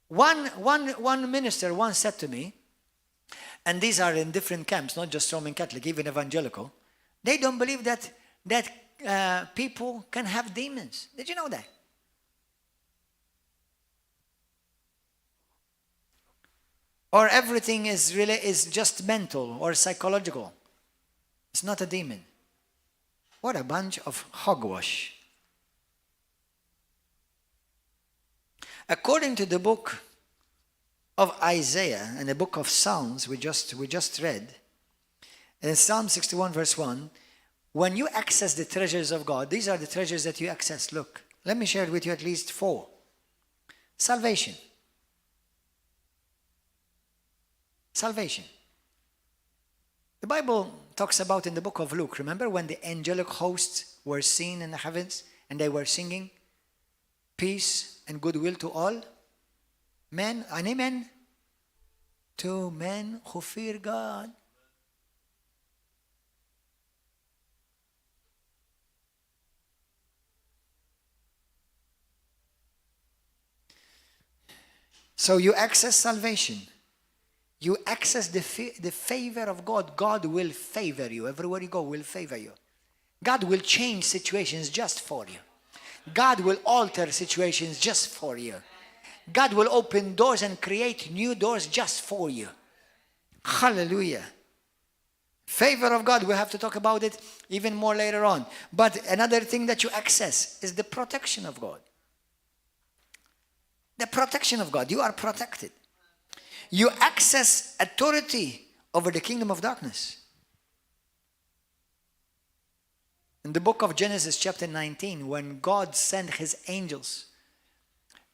A: One minister once said to me, and these are in different camps, not just Roman Catholic, even Evangelical, they don't believe that people can have demons. Did you know that? Or everything is just mental or psychological. It's not a demon. What a bunch of hogwash. According to the book of Isaiah and the book of Psalms we just read, in Psalm 61 verse 1, when you access the treasures of God, these are the treasures that you access. Look, let me share it with you at least 4. Salvation. Salvation. The Bible talks about in the book of Luke, remember when the angelic hosts were seen in the heavens and they were singing, peace and goodwill to all men, and amen, to men who fear God. So you access salvation. You access the favor of God. God will favor you. Everywhere you go, will favor you. God will change situations just for you. God will alter situations just for you. God will open doors and create new doors just for you. Hallelujah. Favor of God, we'll have to talk about it even more later on. But another thing that you access is the protection of God. The protection of God. You are protected. You access authority over the kingdom of darkness. In the book of Genesis chapter 19, when God sent his angels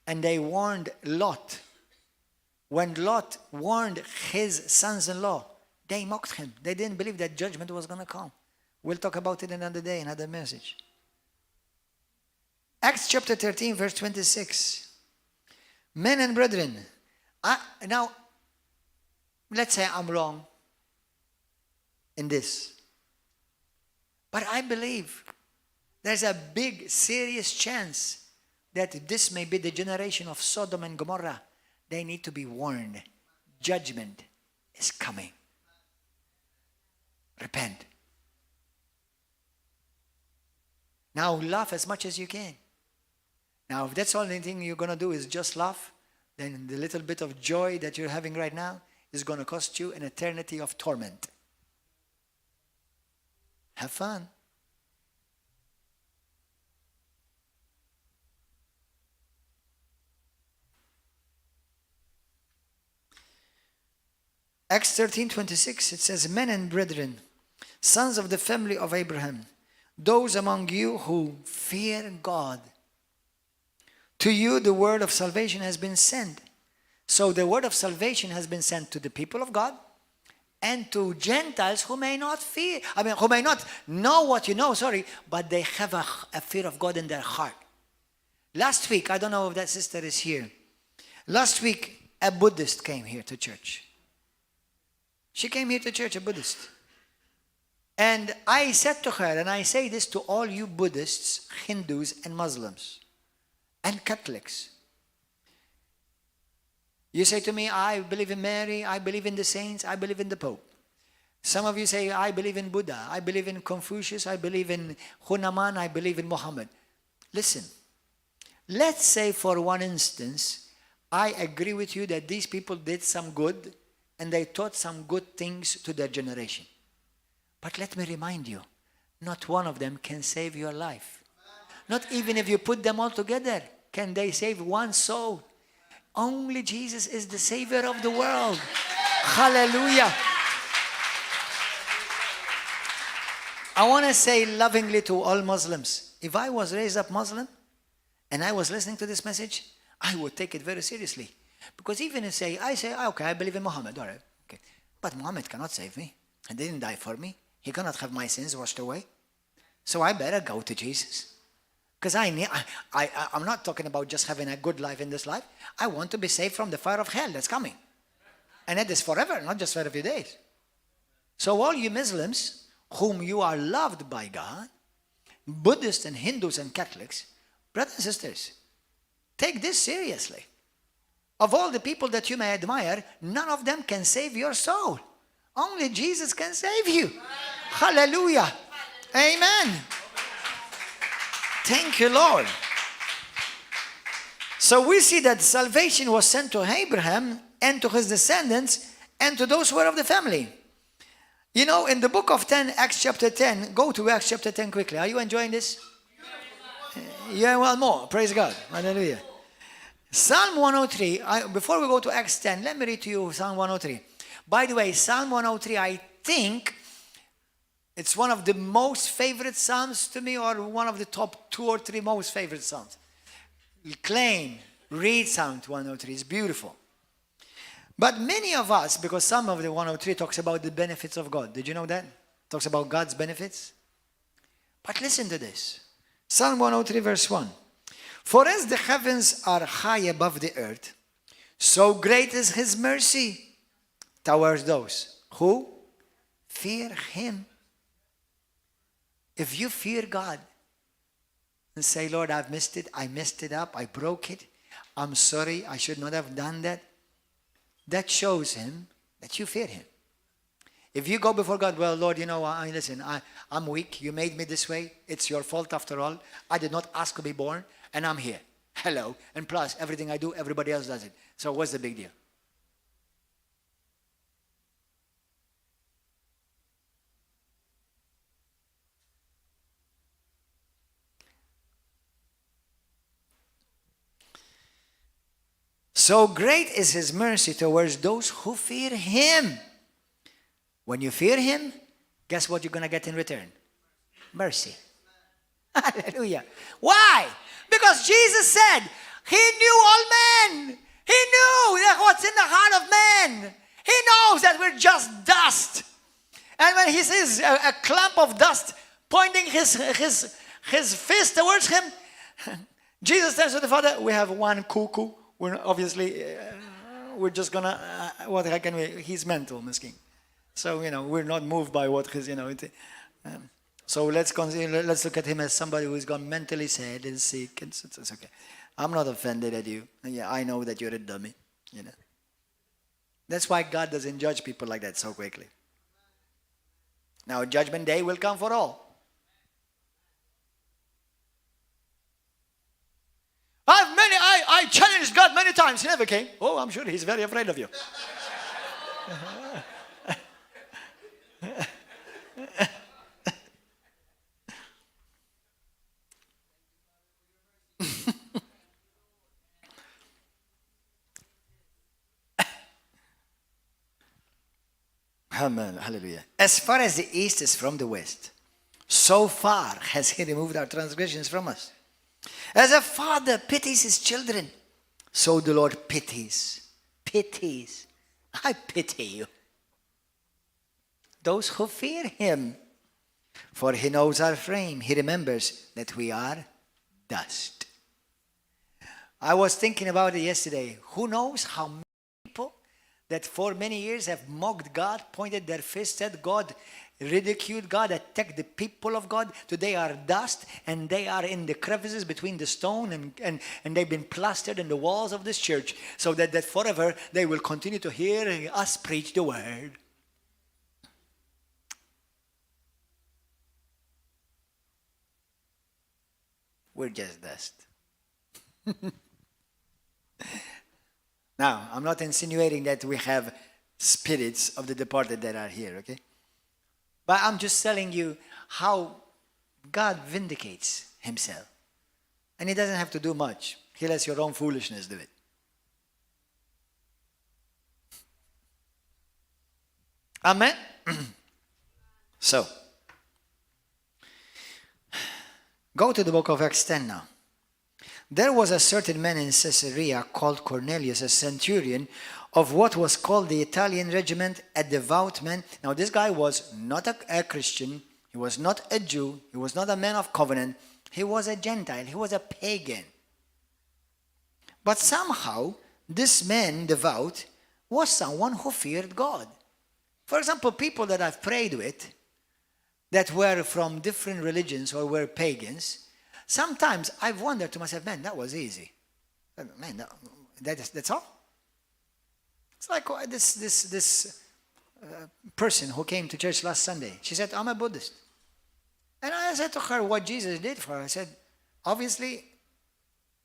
A: and they warned Lot, when Lot warned his sons-in-law, they mocked him. They didn't believe that judgment was going to come. We'll talk about it another day, another message. Acts chapter 13, verse 26. Men and brethren, now, let's say I'm wrong in this. But I believe there's a big, serious chance that this may be the generation of Sodom and Gomorrah. They need to be warned. Judgment is coming. Repent. Now laugh as much as you can. Now if that's the only thing you're going to do is just laugh, then the little bit of joy that you're having right now is going to cost you an eternity of torment. Have fun. Acts 13:26, it says, men and brethren, sons of the family of Abraham, those among you who fear God, to you the word of salvation has been sent. So the word of salvation has been sent to the people of God and to Gentiles who may not who may not know what you know, but they have a fear of God in their heart. Last week, I don't know if that sister is here. Last week, a Buddhist came here to church. She came here to church, a Buddhist. And I said to her, and I say this to all you Buddhists, Hindus, and Muslims, and Catholics. You say to me, I believe in Mary, I believe in the saints, I believe in the Pope. Some of you say, I believe in Buddha, I believe in Confucius, I believe in Hunaman, I believe in Muhammad. Listen, let's say for one instance, I agree with you that these people did some good and they taught some good things to their generation. But let me remind you, not one of them can save your life. Not even if you put them all together, can they save one soul. Only Jesus is the Savior of the world. Hallelujah. I want to say lovingly to all Muslims, if I was raised up Muslim and I was listening to this message, I would take it very seriously. Because even if I say, okay, I believe in Muhammad, all right, okay. But Muhammad cannot save me. He didn't die for me. He cannot have my sins washed away. So I better go to Jesus. Because I'm not talking about just having a good life in this life. I want to be saved from the fire of hell that's coming. And that is forever, not just for a few days. So all you Muslims, whom you are loved by God, Buddhists and Hindus and Catholics, brothers and sisters, take this seriously. Of all the people that you may admire, none of them can save your soul. Only Jesus can save you. Hallelujah. Amen. Thank you, Lord. So we see that salvation was sent to Abraham and to his descendants and to those who were of the family. You know, in the book of Acts chapter 10, go to Acts chapter 10 quickly. Are you enjoying this? Yeah, well, more. Praise God. Hallelujah. Psalm 103, before we go to Acts 10, let me read to you Psalm 103. By the way, Psalm 103, I think it's one of the most favorite Psalms to me, or one of the top 2 or 3 most favorite Psalms. Claim, read Psalm 103, it's beautiful. But many of us, because some of the 103 talks about the benefits of God. Did you know that? Talks about God's benefits. But listen to this. Psalm 103 verse 1. For as the heavens are high above the earth, so great is his mercy towards those who fear him. If you fear God and say, Lord, I've missed it, I messed it up, I broke it, I'm sorry, I should not have done that, that shows him that you fear him. If you go before God, well, Lord, you know, listen, I'm weak, you made me this way, it's your fault after all, I did not ask to be born, and I'm here. Hello. And plus, everything I do, everybody else does it. So what's the big deal? So great is his mercy towards those who fear him. When you fear him, guess what you're going to get in return? Mercy. Hallelujah. Why? Because Jesus said, he knew all men. He knew that what's in the heart of man. He knows that we're just dust. And when he sees a clump of dust pointing his fist towards him, Jesus says to the Father, we have one cuckoo. We're obviously, we're just going to, what can we, he's mental, miskin. So, you know, we're not moved by what his, you know, so let's look at him as somebody who's gone mentally sad and sick. And it's okay. I'm not offended at you. Yeah, I know that you're a dummy. You know. That's why God doesn't judge people like that so quickly. Now, judgment day will come for all. I challenged God many times. He never came. Oh, I'm sure he's very afraid of you. Amen. Hallelujah. As far as the east is from the west, so far has he removed our transgressions from us. As a father pities his children, so the Lord pities. I pity you. Those who fear him. For he knows our frame. He remembers that we are dust. I was thinking about it yesterday. Who knows how many people that for many years have mocked God, pointed their fists at God, ridiculed God, attacked the people of God. Today are dust, and they are in the crevices between the stone, and they've been plastered in the walls of this church, so that forever they will continue to hear us preach the word. we're just dust. Now, I'm not insinuating that we have spirits of the departed that are here, okay? But I'm just telling you how God vindicates himself. And he doesn't have to do much. He lets your own foolishness do it. Amen? So, go to the book of Acts 10 now. There was a certain man in Caesarea called Cornelius, a centurion of what was called the Italian regiment, a devout man. Now this guy was not a Christian, he was not a Jew, he was not a man of covenant, he was a Gentile, he was a pagan. But somehow, this man, devout, was someone who feared God. For example, people that I've prayed with, that were from different religions or were pagans, sometimes I've wondered to myself, man, that was easy. Man, that's all? It's like this person who came to church last Sunday. She said, I'm a Buddhist. And I said to her what Jesus did for her. I said, obviously,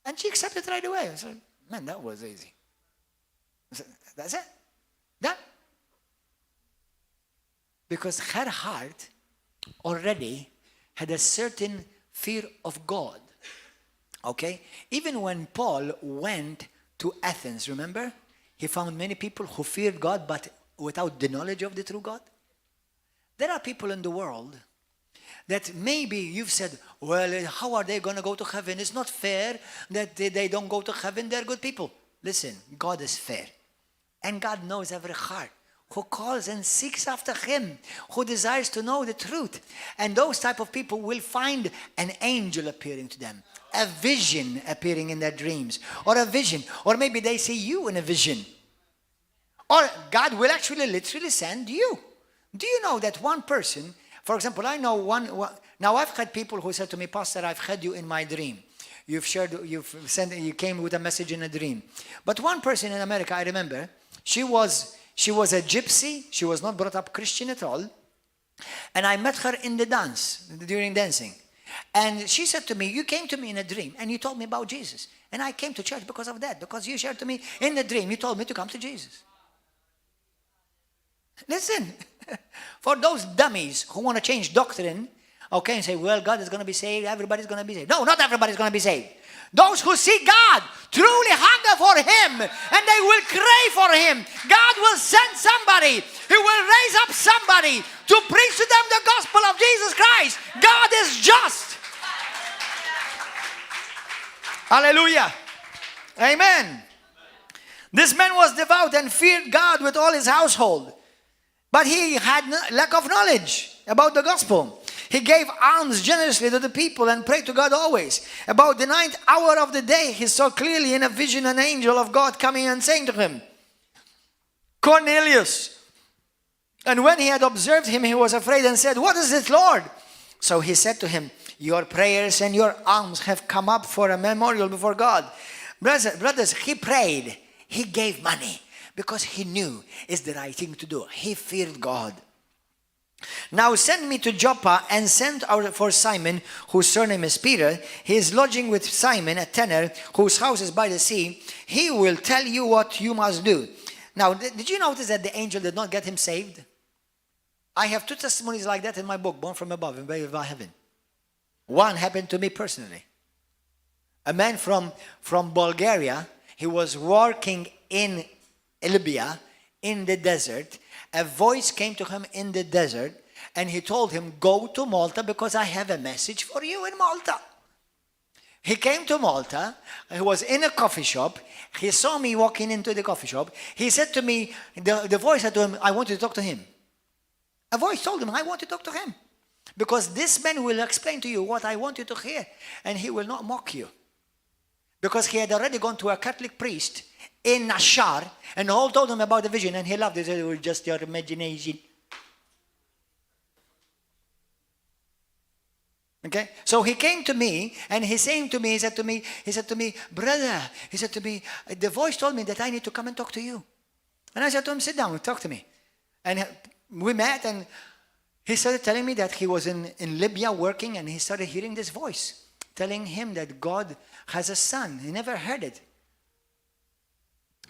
A: and she accepted right away. I said, man, that was easy. I said, that's it. Done. Because her heart already had a certain fear of God. Okay? Even when Paul went to Athens, remember? He found many people who feared God but without the knowledge of the true God. There are people in the world that maybe you've said, well, how are they going to go to heaven? It's not fair that they don't go to heaven. They're good people. Listen, God is fair. And God knows every heart. Who calls and seeks after him, who desires to know the truth. And those type of people will find an angel appearing to them, a vision appearing in their dreams, or a vision, or maybe they see you in a vision. Or God will actually literally send you. Do you know that one person, for example, I know one now I've had people who said to me, Pastor, I've had you in my dream. You came with a message in a dream. But one person in America, I remember, she was a gypsy. She was not brought up Christian at all. And I met her in the dance, during dancing. And she said to me, you came to me in a dream and you told me about Jesus. And I came to church because of that, because you shared to me in the dream, you told me to come to Jesus. Listen, for those dummies who want to change doctrine, okay, and say, well, God is going to be saved, everybody's going to be saved. No, not everybody's going to be saved. Those who see God truly hunger for him and they will crave for him. God will send somebody. He will raise up somebody to preach to them the gospel of Jesus Christ. God is just. Hallelujah. Amen. This man was devout and feared God with all his household. But he had lack of knowledge about the gospel. He gave alms generously to the people and prayed to God always. About the 9th hour of the day, he saw clearly in a vision an angel of God coming and saying to him, Cornelius. And when he had observed him, he was afraid and said, what is it, Lord? So he said to him, your prayers and your alms have come up for a memorial before God. Brothers, he prayed. He gave money because he knew it's the right thing to do. He feared God. Now send me to Joppa and send out for Simon, whose surname is Peter. He is lodging with Simon, a tanner, whose house is by the sea. He will tell you what you must do. Now, did you notice that the angel did not get him saved? I have 2 testimonies like that in my book, Born from Above and Raised by Heaven. One happened to me personally. A man from Bulgaria, he was working in Erbgħa, in the desert. A voice came to him in the desert and he told him, go to Malta because I have a message for you in Malta. He came to Malta. He was in a coffee shop. He saw me walking into the coffee shop. He said to me, the voice said to him, I want you to talk to him. A voice told him, I want to talk to him. Because this man will explain to you what I want you to hear. And he will not mock you. Because he had already gone to a Catholic priest in Nashar, and all told him about the vision, and he loved it. It was just your imagination. Okay? So he came to me, and he said to me, brother, the voice told me that I need to come and talk to you. And I said to him, sit down, talk to me. And we met, and he started telling me that he was in Libya working, and he started hearing this voice telling him that God has a son. He never heard it.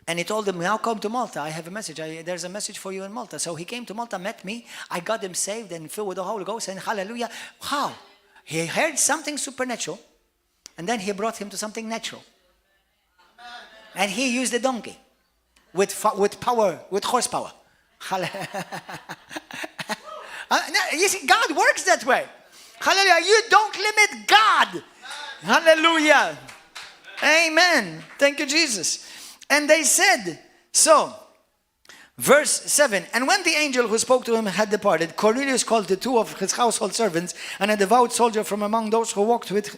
A: And he told him, now come to Malta. I have a message. There's a message for you in Malta. So he came to Malta, met me. I got him saved and filled with the Holy Ghost. And hallelujah. How? He heard something supernatural. And then he brought him to something natural. And he used a donkey with power, with horsepower. You see, God works that way. Hallelujah. You don't limit God. Hallelujah. Amen. Thank you, Jesus. And they said, so, verse 7, and when the angel who spoke to him had departed, Cornelius called the 2 of his household servants and a devout soldier from among those who waited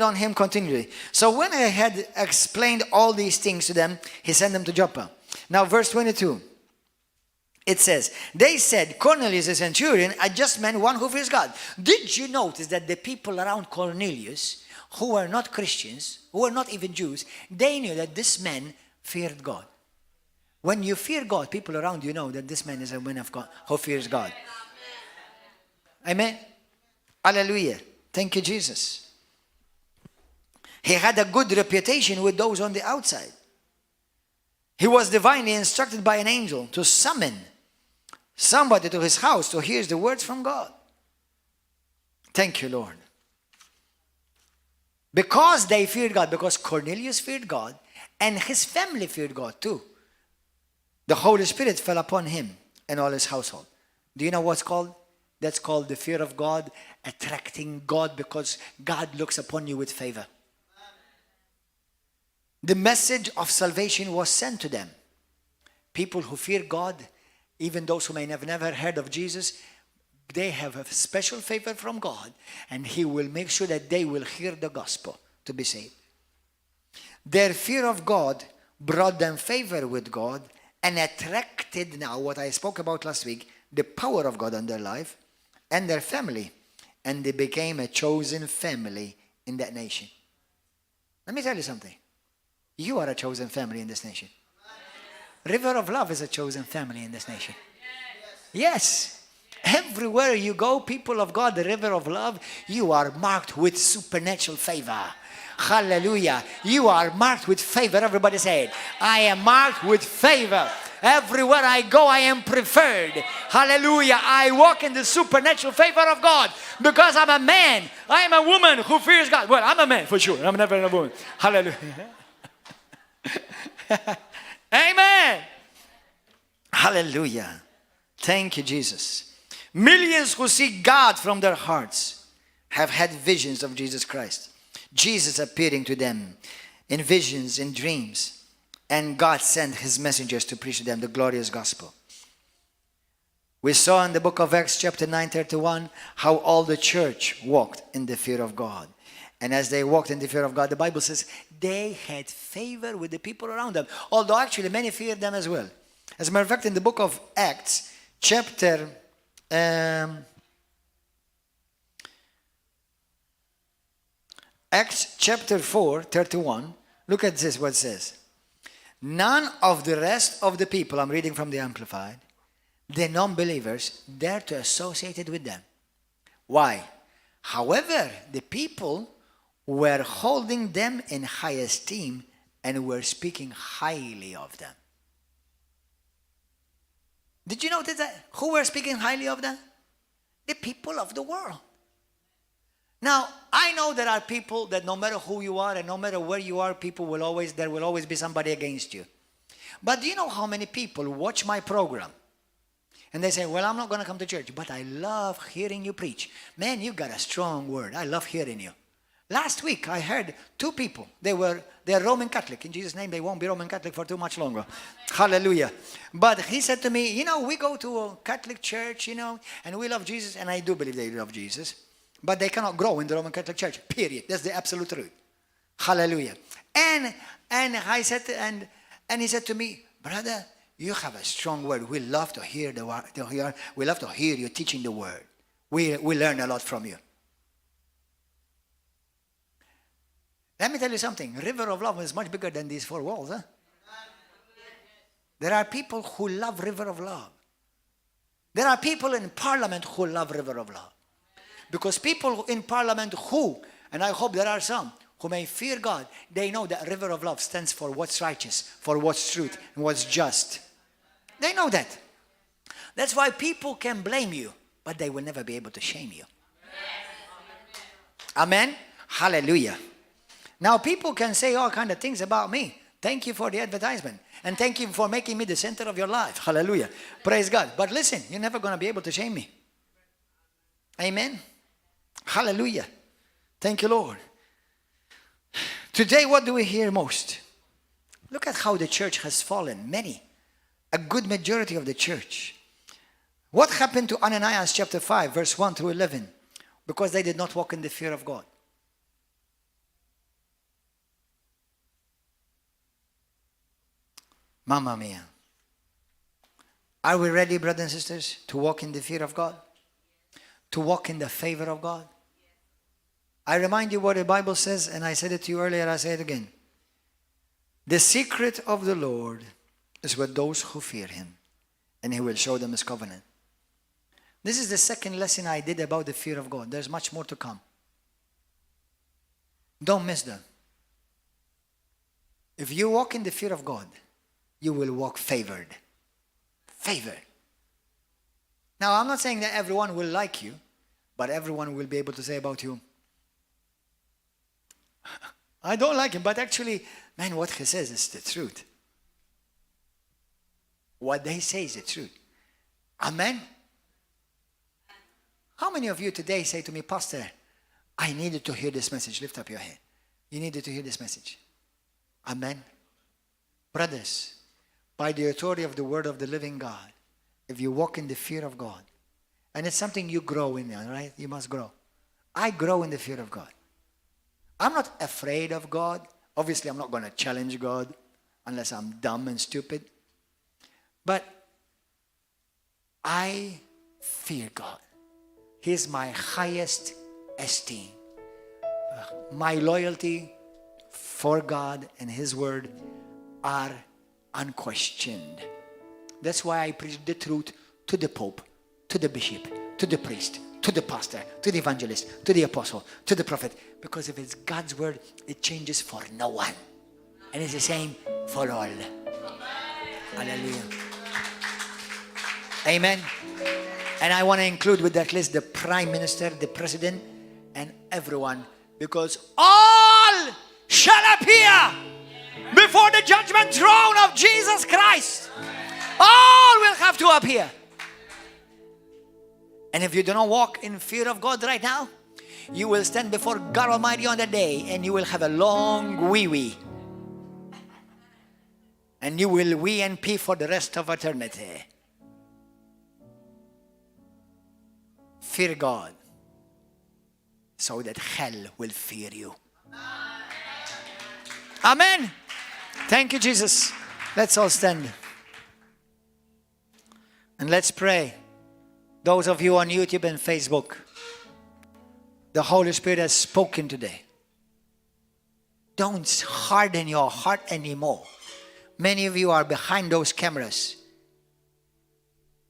A: on him continually. So when he had explained all these things to them, he sent them to Joppa. Now, verse 22. It says, they said, Cornelius, a centurion, a just man, one who fears God. Did you notice that the people around Cornelius, who were not Christians, who were not even Jews, they knew that this man feared God? When you fear God, people around you know that this man is a man of God who fears God. Amen. Hallelujah. Thank you, Jesus. He had a good reputation with those on the outside. He was divinely instructed by an angel to summon somebody to his house to hear the words from God. Thank you, Lord. Because they feared God, because Cornelius feared God, and his family feared God too, the Holy Spirit fell upon him and all his household. Do you know what's called? That's called the fear of God, attracting God, because God looks upon you with favor. The message of salvation was sent to them. People who fear God, even those who may have never heard of Jesus, they have a special favor from God, and He will make sure that they will hear the gospel to be saved. Their fear of God brought them favor with God and attracted, now what I spoke about last week, the power of God on their life and their family, and they became a chosen family in that nation. Let me tell you something. You are a chosen family in this nation. River of Love is a chosen family in this nation. Yes. Everywhere you go, people of God, the River of Love, you are marked with supernatural favor. Hallelujah. You are marked with favor. Everybody say it. I am marked with favor. Everywhere I go, I am preferred. Hallelujah. I walk in the supernatural favor of God because I'm a man. I am a woman who fears God. Well, I'm a man for sure. I'm never a woman. Hallelujah. Amen. Hallelujah. Thank you, Jesus. Millions who seek God from their hearts have had visions of Jesus Christ. Jesus appearing to them in visions, in dreams. And God sent His messengers to preach to them the glorious gospel. We saw in the book of Acts chapter 9:31 how all the church walked in the fear of God. And as they walked in the fear of God, the Bible says they had favor with the people around them. Although actually many feared them as well. As a matter of fact, in the book of Acts chapter Acts chapter 4:31, look at this, what it says. None of the rest of the people, I'm reading from the Amplified, the non-believers, dare to associate with them. Why? However, the people were holding them in high esteem and were speaking highly of them. Did you notice that? Who were speaking highly of them? The people of the world. Now, I know there are people that no matter who you are and no matter where you are, there will always be somebody against you. But do you know how many people watch my program? And they say, well, I'm not going to come to church, but I love hearing you preach. Man, you got a strong word. I love hearing you. Last week, I heard two people. They're Roman Catholic. In Jesus' name, they won't be Roman Catholic for too much longer. Hallelujah. But he said to me, we go to a Catholic church, and we love Jesus. And I do believe they love Jesus. But they cannot grow in the Roman Catholic Church, period. That's the absolute truth. Hallelujah. And I said, and he said to me, brother, you have a strong word. We love to hear the word. We love to hear you teaching the word. We learn a lot from you. Let me tell you something. River of Love is much bigger than these four walls. Huh? There are people who love River of Love. There are people in Parliament who love River of Love. Because people in Parliament who, and I hope there are some, who may fear God, they know that river of love stands for what's righteous, for what's truth, and what's just. They know that. That's why people can blame you, but they will never be able to shame you. Amen? Hallelujah. Now people can say all kind of things about me. Thank you for the advertisement. And thank you for making me the center of your life. Hallelujah. Praise God. But listen, you're never going to be able to shame me. Amen? Hallelujah. Thank you, Lord. Today, what do we hear most? Look at how the church has fallen. Many. A good majority of the church. What happened to Ananias chapter 5, verse 1 through 11? Because they did not walk in the fear of God. Mamma mia. Are we ready, brothers and sisters, to walk in the fear of God? To walk in the favor of God? I remind you what the Bible says, and I said it to you earlier, I say it again. The secret of the Lord is with those who fear him, and he will show them his covenant. This is the second lesson I did about the fear of God. There's much more to come. Don't miss them. If you walk in the fear of God, you will walk favored. Favored. Now, I'm not saying that everyone will like you, but everyone will be able to say about you, I don't like him, but actually, man, what he says is the truth. What they say is the truth. Amen? How many of you today say to me, Pastor, I needed to hear this message? Lift up your hand. You needed to hear this message. Amen? Brothers, by the authority of the word of the living God, if you walk in the fear of God, and it's something you grow in, right? You must grow. I grow in the fear of God. I'm not afraid of God. Obviously, I'm not going to challenge God unless I'm dumb and stupid. But I fear God. He is my highest esteem. My loyalty for God and his word are unquestioned. That's why I preach the truth to the Pope, to the bishop, to the priest, to the pastor, to the evangelist, to the apostle, to the prophet. Because if it's God's word, it changes for no one. And it's the same for all. Hallelujah. Amen. And I want to include with that list the prime minister, the president, and everyone. Because all shall appear before the judgment throne of Jesus Christ. All will have to appear. And if you do not walk in fear of God right now, you will stand before God Almighty on that day, and you will have a long wee-wee. And you will wee and pee for the rest of eternity. Fear God, so that hell will fear you. Amen. Thank you, Jesus. Let's all stand. And let's pray. Those of you on YouTube and Facebook, the Holy Spirit has spoken today. Don't harden your heart anymore. Many of you are behind those cameras,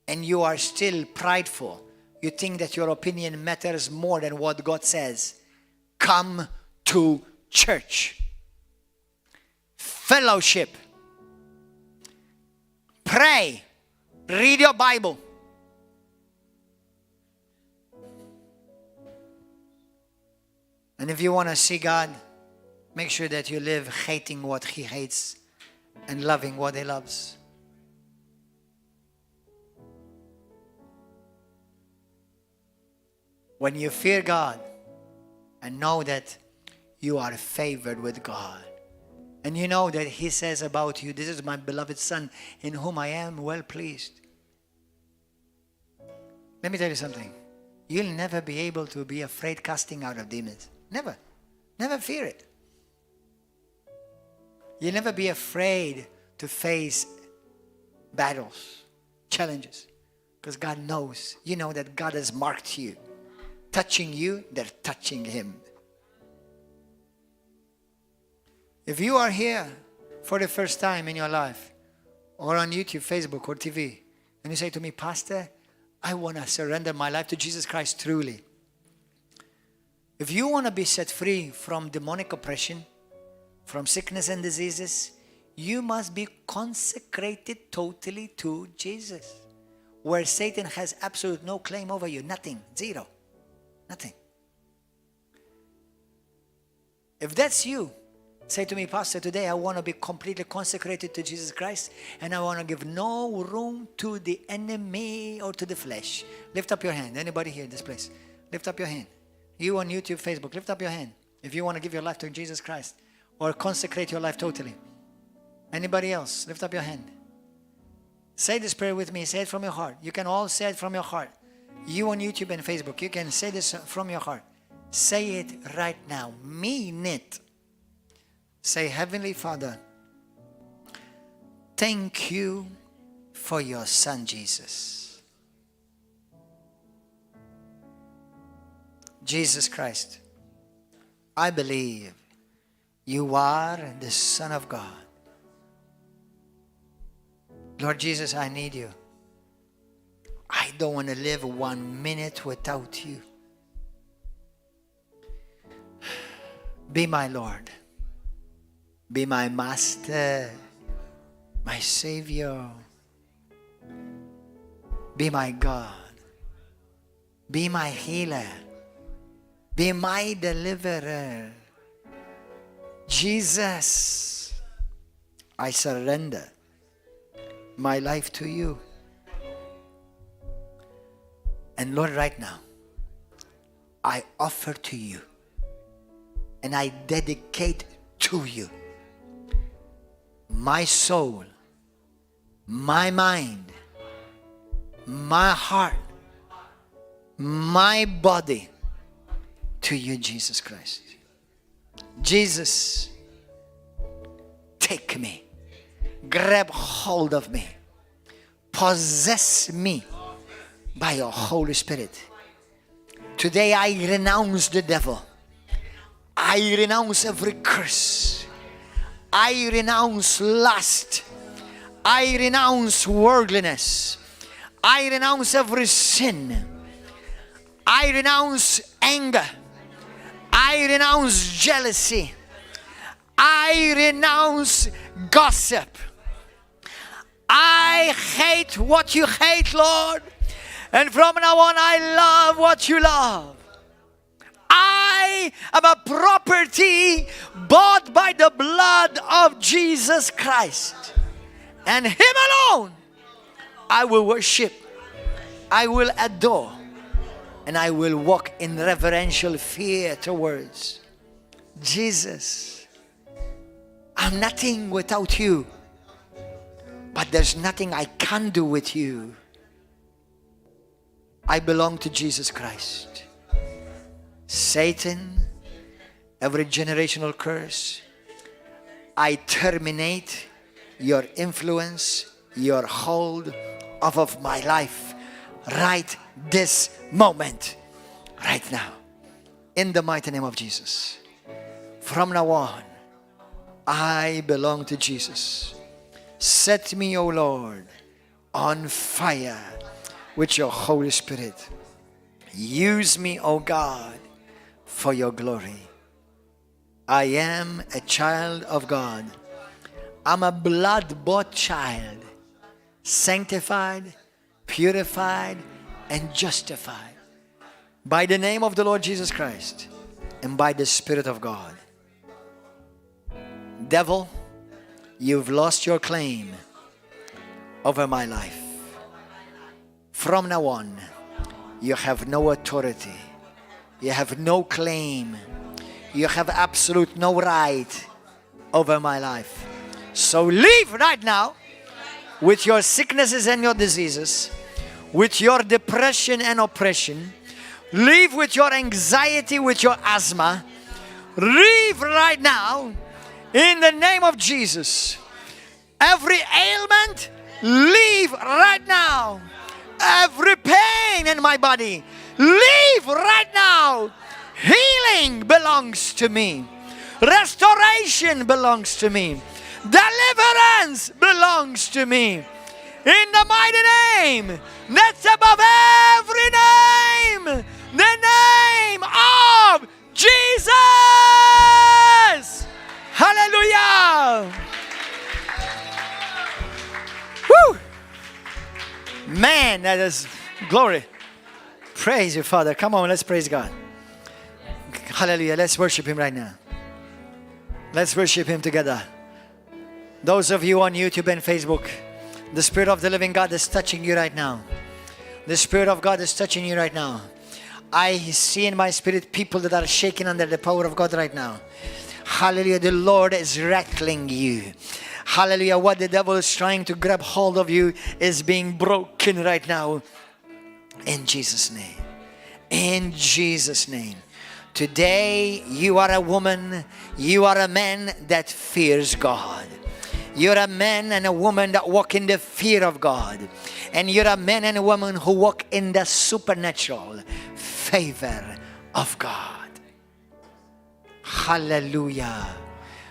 A: and you are still prideful. You think that your opinion matters more than what God says. Come to church. Fellowship. Pray. Read your Bible. And if you want to see God, make sure that you live hating what he hates and loving what he loves. When you fear God and know that you are favored with God, and you know that he says about you, this is my beloved son in whom I am well pleased. Let me tell you something. You'll never be able to be afraid casting out of demons. Never. Never fear it. You'll never be afraid to face battles, challenges, because God knows. You know that God has marked you. Touching you, they're touching him. If you are here for the first time in your life, or on YouTube, Facebook, or TV, and you say to me, Pastor, I want to surrender my life to Jesus Christ truly. If you want to be set free from demonic oppression, from sickness and diseases, you must be consecrated totally to Jesus, where Satan has absolute no claim over you. Nothing. Zero. Nothing. If that's you, say to me, Pastor, today I want to be completely consecrated to Jesus Christ, and I want to give no room to the enemy or to the flesh. Lift up your hand. Anybody here in this place? Lift up your hand. You on YouTube, Facebook, lift up your hand. If you want to give your life to Jesus Christ or consecrate your life totally. Anybody else? Lift up your hand. Say this prayer with me. Say it from your heart. You can all say it from your heart. You on YouTube and Facebook, you can say this from your heart. Say it right now. Mean it. Say, Heavenly Father, thank you for your Son, Jesus. Jesus Christ, I believe you are the Son of God. Lord Jesus, I need you. I don't want to live 1 minute without you. Be my Lord. Be my Master, my Savior. Be my God. Be my healer. Be my deliverer. Jesus, I surrender my life to you. And Lord, right now, I offer to you and I dedicate to you my soul, my mind, my heart, my body to you, Jesus Christ. Jesus, take me, grab hold of me, possess me by your Holy Spirit. Today I renounce the devil. I renounce every curse. I renounce lust. I renounce worldliness. I renounce every sin. I renounce anger. I renounce jealousy. I renounce gossip. I hate what you hate, Lord. And from now on, I love what you love. I am a property bought by the blood of Jesus Christ. And Him alone I will worship. I will adore. And I will walk in reverential fear towards Jesus. I'm nothing without you. But there's nothing I can do with you. I belong to Jesus Christ. Satan, every generational curse, I terminate your influence, your hold off of my life right this moment, right now, in the mighty name of Jesus. From now on, I belong to Jesus. Set me, O Lord, on fire with your Holy Spirit. Use me, O God, for your glory. I am a child of God. I'm a blood-bought child, sanctified, purified, and justified by the name of the Lord Jesus Christ and by the Spirit of God. Devil, you've lost your claim over my life. From now on, you have no authority. You have no claim. You have absolute no right over my life. So leave right now with your sicknesses and your diseases, with your depression and oppression. Leave with your anxiety, with your asthma. Leave right now in the name of Jesus. Every ailment, leave right now. Every pain in my body, leave right now. Healing belongs to me. Restoration belongs to me. Deliverance belongs to me. In the mighty name that's above every name, the name of Man, that is glory. Praise you, Father. Come on, let's praise God. Hallelujah. Let's worship Him right now. Let's worship Him together. Those of you on YouTube and Facebook, the Spirit of the living God is touching you right now. The Spirit of God is touching you right now. I see in my spirit people that are shaking under the power of God right now. Hallelujah. The Lord is rattling you. Hallelujah. What the devil is trying to grab hold of you is being broken right now. In Jesus' name. In Jesus' name. Today, you are a woman, you are a man that fears God. You're a man and a woman that walk in the fear of God. And you're a man and a woman who walk in the supernatural favor of God. Hallelujah.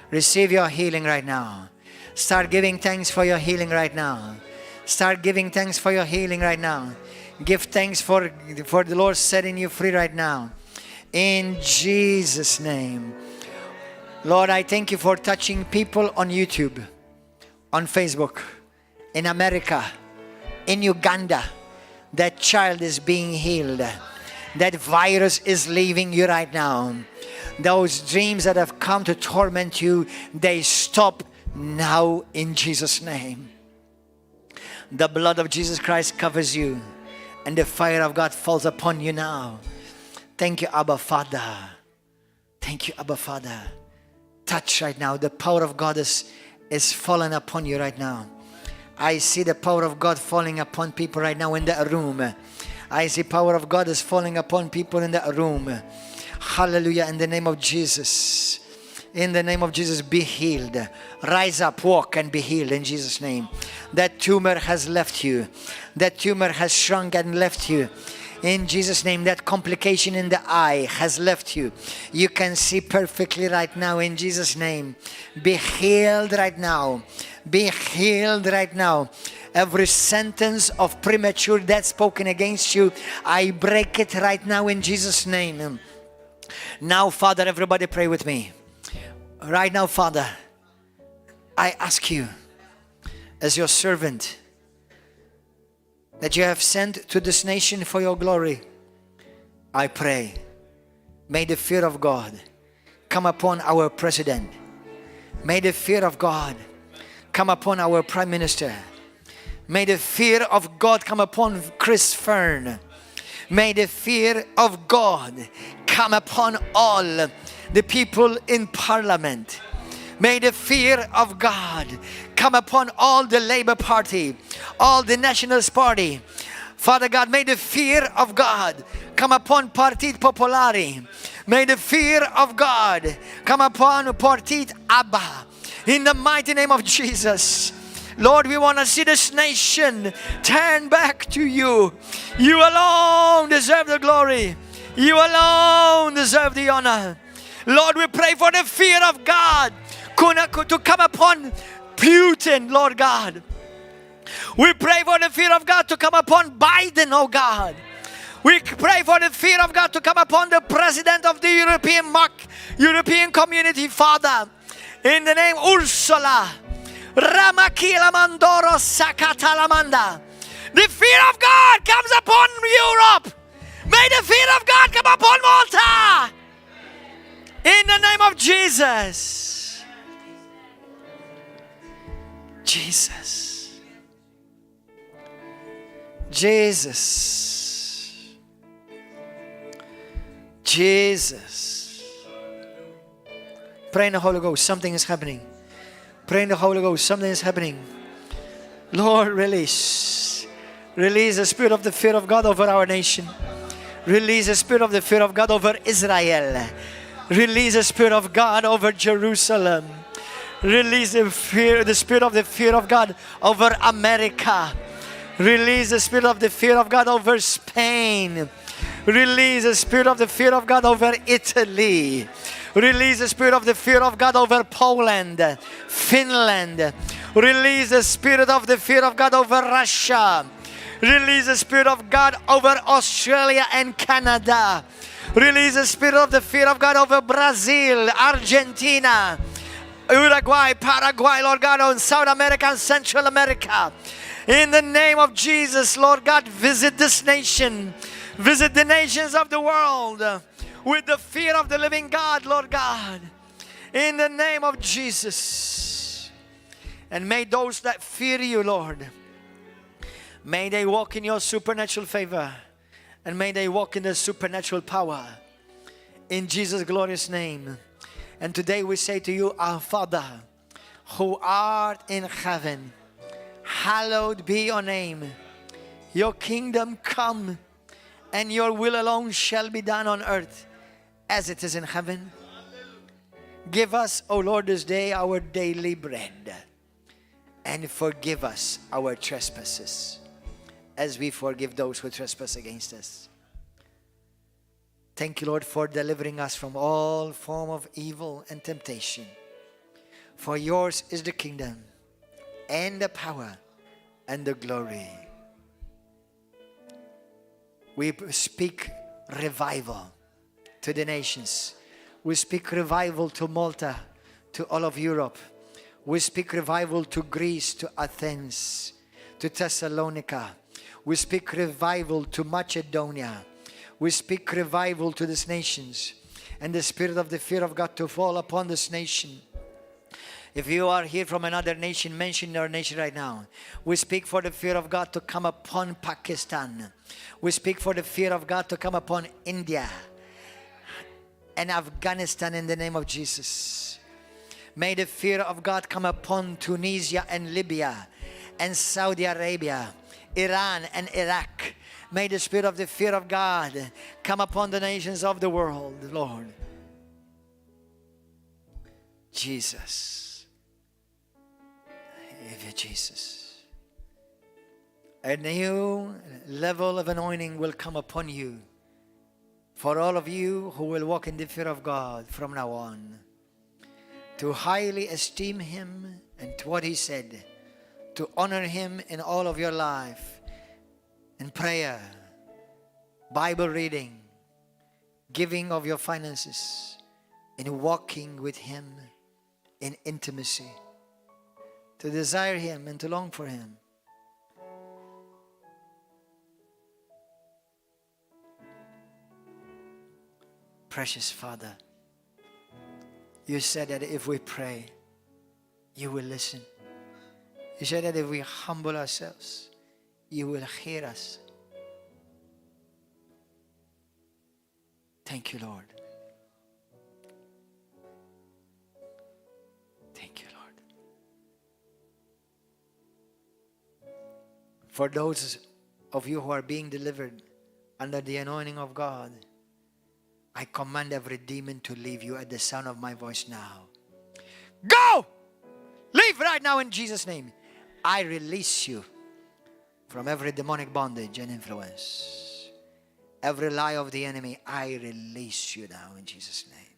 A: Receive your healing right now. Start giving thanks for your healing right now. Start giving thanks for your healing right now. Give thanks for the Lord setting you free right now. In Jesus' name. Lord, I thank you for touching people on YouTube, on Facebook, in America, in Uganda. That child is being healed. That virus is leaving you right now. Those dreams that have come to torment you, they stop now in Jesus' name. The blood of Jesus Christ covers you, and the fire of God falls upon you now. Thank you, Abba Father. Thank you, Abba Father. Touch right now. The power of God is falling upon you right now. I see the power of God falling upon people right now in the room. I see power of God is falling upon people in the room. Hallelujah. In the name of Jesus. In the name of Jesus, be healed. Rise up, walk, and be healed in Jesus' name. That tumor has left you. That tumor has shrunk and left you. In Jesus' name, that complication in the eye has left you. You can see perfectly right now in Jesus' name. Be healed right now. Be healed right now. Every sentence of premature death spoken against you, I break it right now in Jesus' name. Now, Father, everybody pray with me. Right now, Father, I ask you, as your servant, that you have sent to this nation for your glory, I pray, may the fear of God come upon our president. May the fear of God come upon our prime minister. May the fear of God come upon Chris Fern. May the fear of God come upon all the people in parliament. May the fear of God come upon all the Labour Party, all the Nationalist Party. Father God, may the fear of God come upon Partit Popolari. May the fear of God come upon Partit Abba. In the mighty name of Jesus. Lord, we want to see this nation turn back to you. You alone deserve the glory. You alone deserve the honor. Lord, we pray for the fear of God to come upon Putin, Lord God. We pray for the fear of God to come upon Biden, oh God. We pray for the fear of God to come upon the president of the European Community, Father. In the name Ursula. Ramakila Mandoro Sakatalamanda. The fear of God comes upon Europe. May the fear of God come upon Malta. In the name of Jesus. Jesus. Jesus. Jesus. Pray in the Holy Ghost. Something is happening. Pray in the Holy Ghost. Something is happening. Lord, release. Release the spirit of the fear of God over our nation. Release the spirit of the fear of God over Israel. Release the spirit of God over Jerusalem. Release the spirit of the fear of God over America. Release the spirit of the fear of God over Spain. Release the spirit of the fear of God over Italy. Release the spirit of the fear of God over Poland, Finland. Release the spirit of the fear of God over Russia. Release the spirit of God over Australia and Canada. Release the spirit of the fear of God over Brazil, Argentina, Uruguay, Paraguay, Lord God, on South America and Central America. In the name of Jesus, Lord God, visit this nation. Visit the nations of the world with the fear of the living God, Lord God. In the name of Jesus. And may those that fear you, Lord, may they walk in your supernatural favor. And may they walk in the supernatural power. In Jesus' glorious name. And today we say to you, our Father, who art in heaven, hallowed be your name. Your kingdom come, and your will alone shall be done on earth as it is in heaven. Give us, O Lord, this day our daily bread, and forgive us our trespasses, as we forgive those who trespass against us. Thank you, Lord, for delivering us from all form of evil and temptation. For yours is the kingdom, and the power, and the glory. We speak revival to the nations. We speak revival to Malta, to all of Europe. We speak revival to Greece, to Athens, to Thessalonica. We speak revival to Macedonia. We speak revival to these nations. And the spirit of the fear of God to fall upon this nation. If you are here from another nation, mention your nation right now. We speak for the fear of God to come upon Pakistan. We speak for the fear of God to come upon India and Afghanistan in the name of Jesus. May the fear of God come upon Tunisia and Libya and Saudi Arabia, Iran and Iraq. May the spirit of the fear of God come upon the nations of the world, Lord. Jesus. Jesus. A new level of anointing will come upon you. For all of you who will walk in the fear of God from now on. To highly esteem Him and to what He said. To honor Him in all of your life. In prayer, Bible reading, giving of your finances, in walking with Him in intimacy, to desire Him and to long for Him. Precious Father, you said that if we pray, you will listen. You said that if we humble ourselves, you will hear us. Thank you, Lord. Thank you, Lord. For those of you who are being delivered under the anointing of God, I command every demon to leave you at the sound of my voice now. Go! Leave right now in Jesus' name. I release you from every demonic bondage and influence. Every lie of the enemy, I release you now in Jesus' name.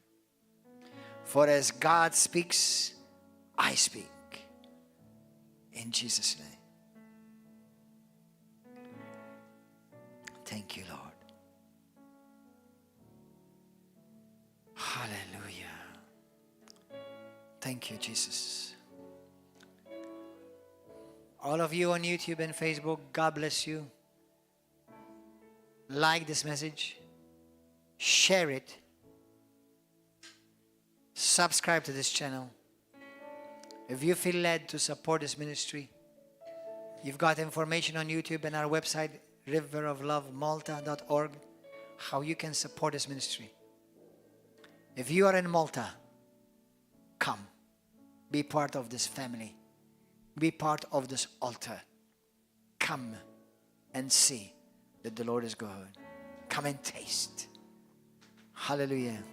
A: For as God speaks, I speak. In Jesus' name. Thank you, Lord. Hallelujah. Thank you, Jesus. All of you on YouTube and Facebook, God bless you. Like this message. Share it. Subscribe to this channel. If you feel led to support this ministry, you've got information on YouTube and our website, riveroflovemalta.org, how you can support this ministry. If you are in Malta, come. Be part of this family. Be part of this altar. Come and see that the Lord is good. Come and taste. Hallelujah.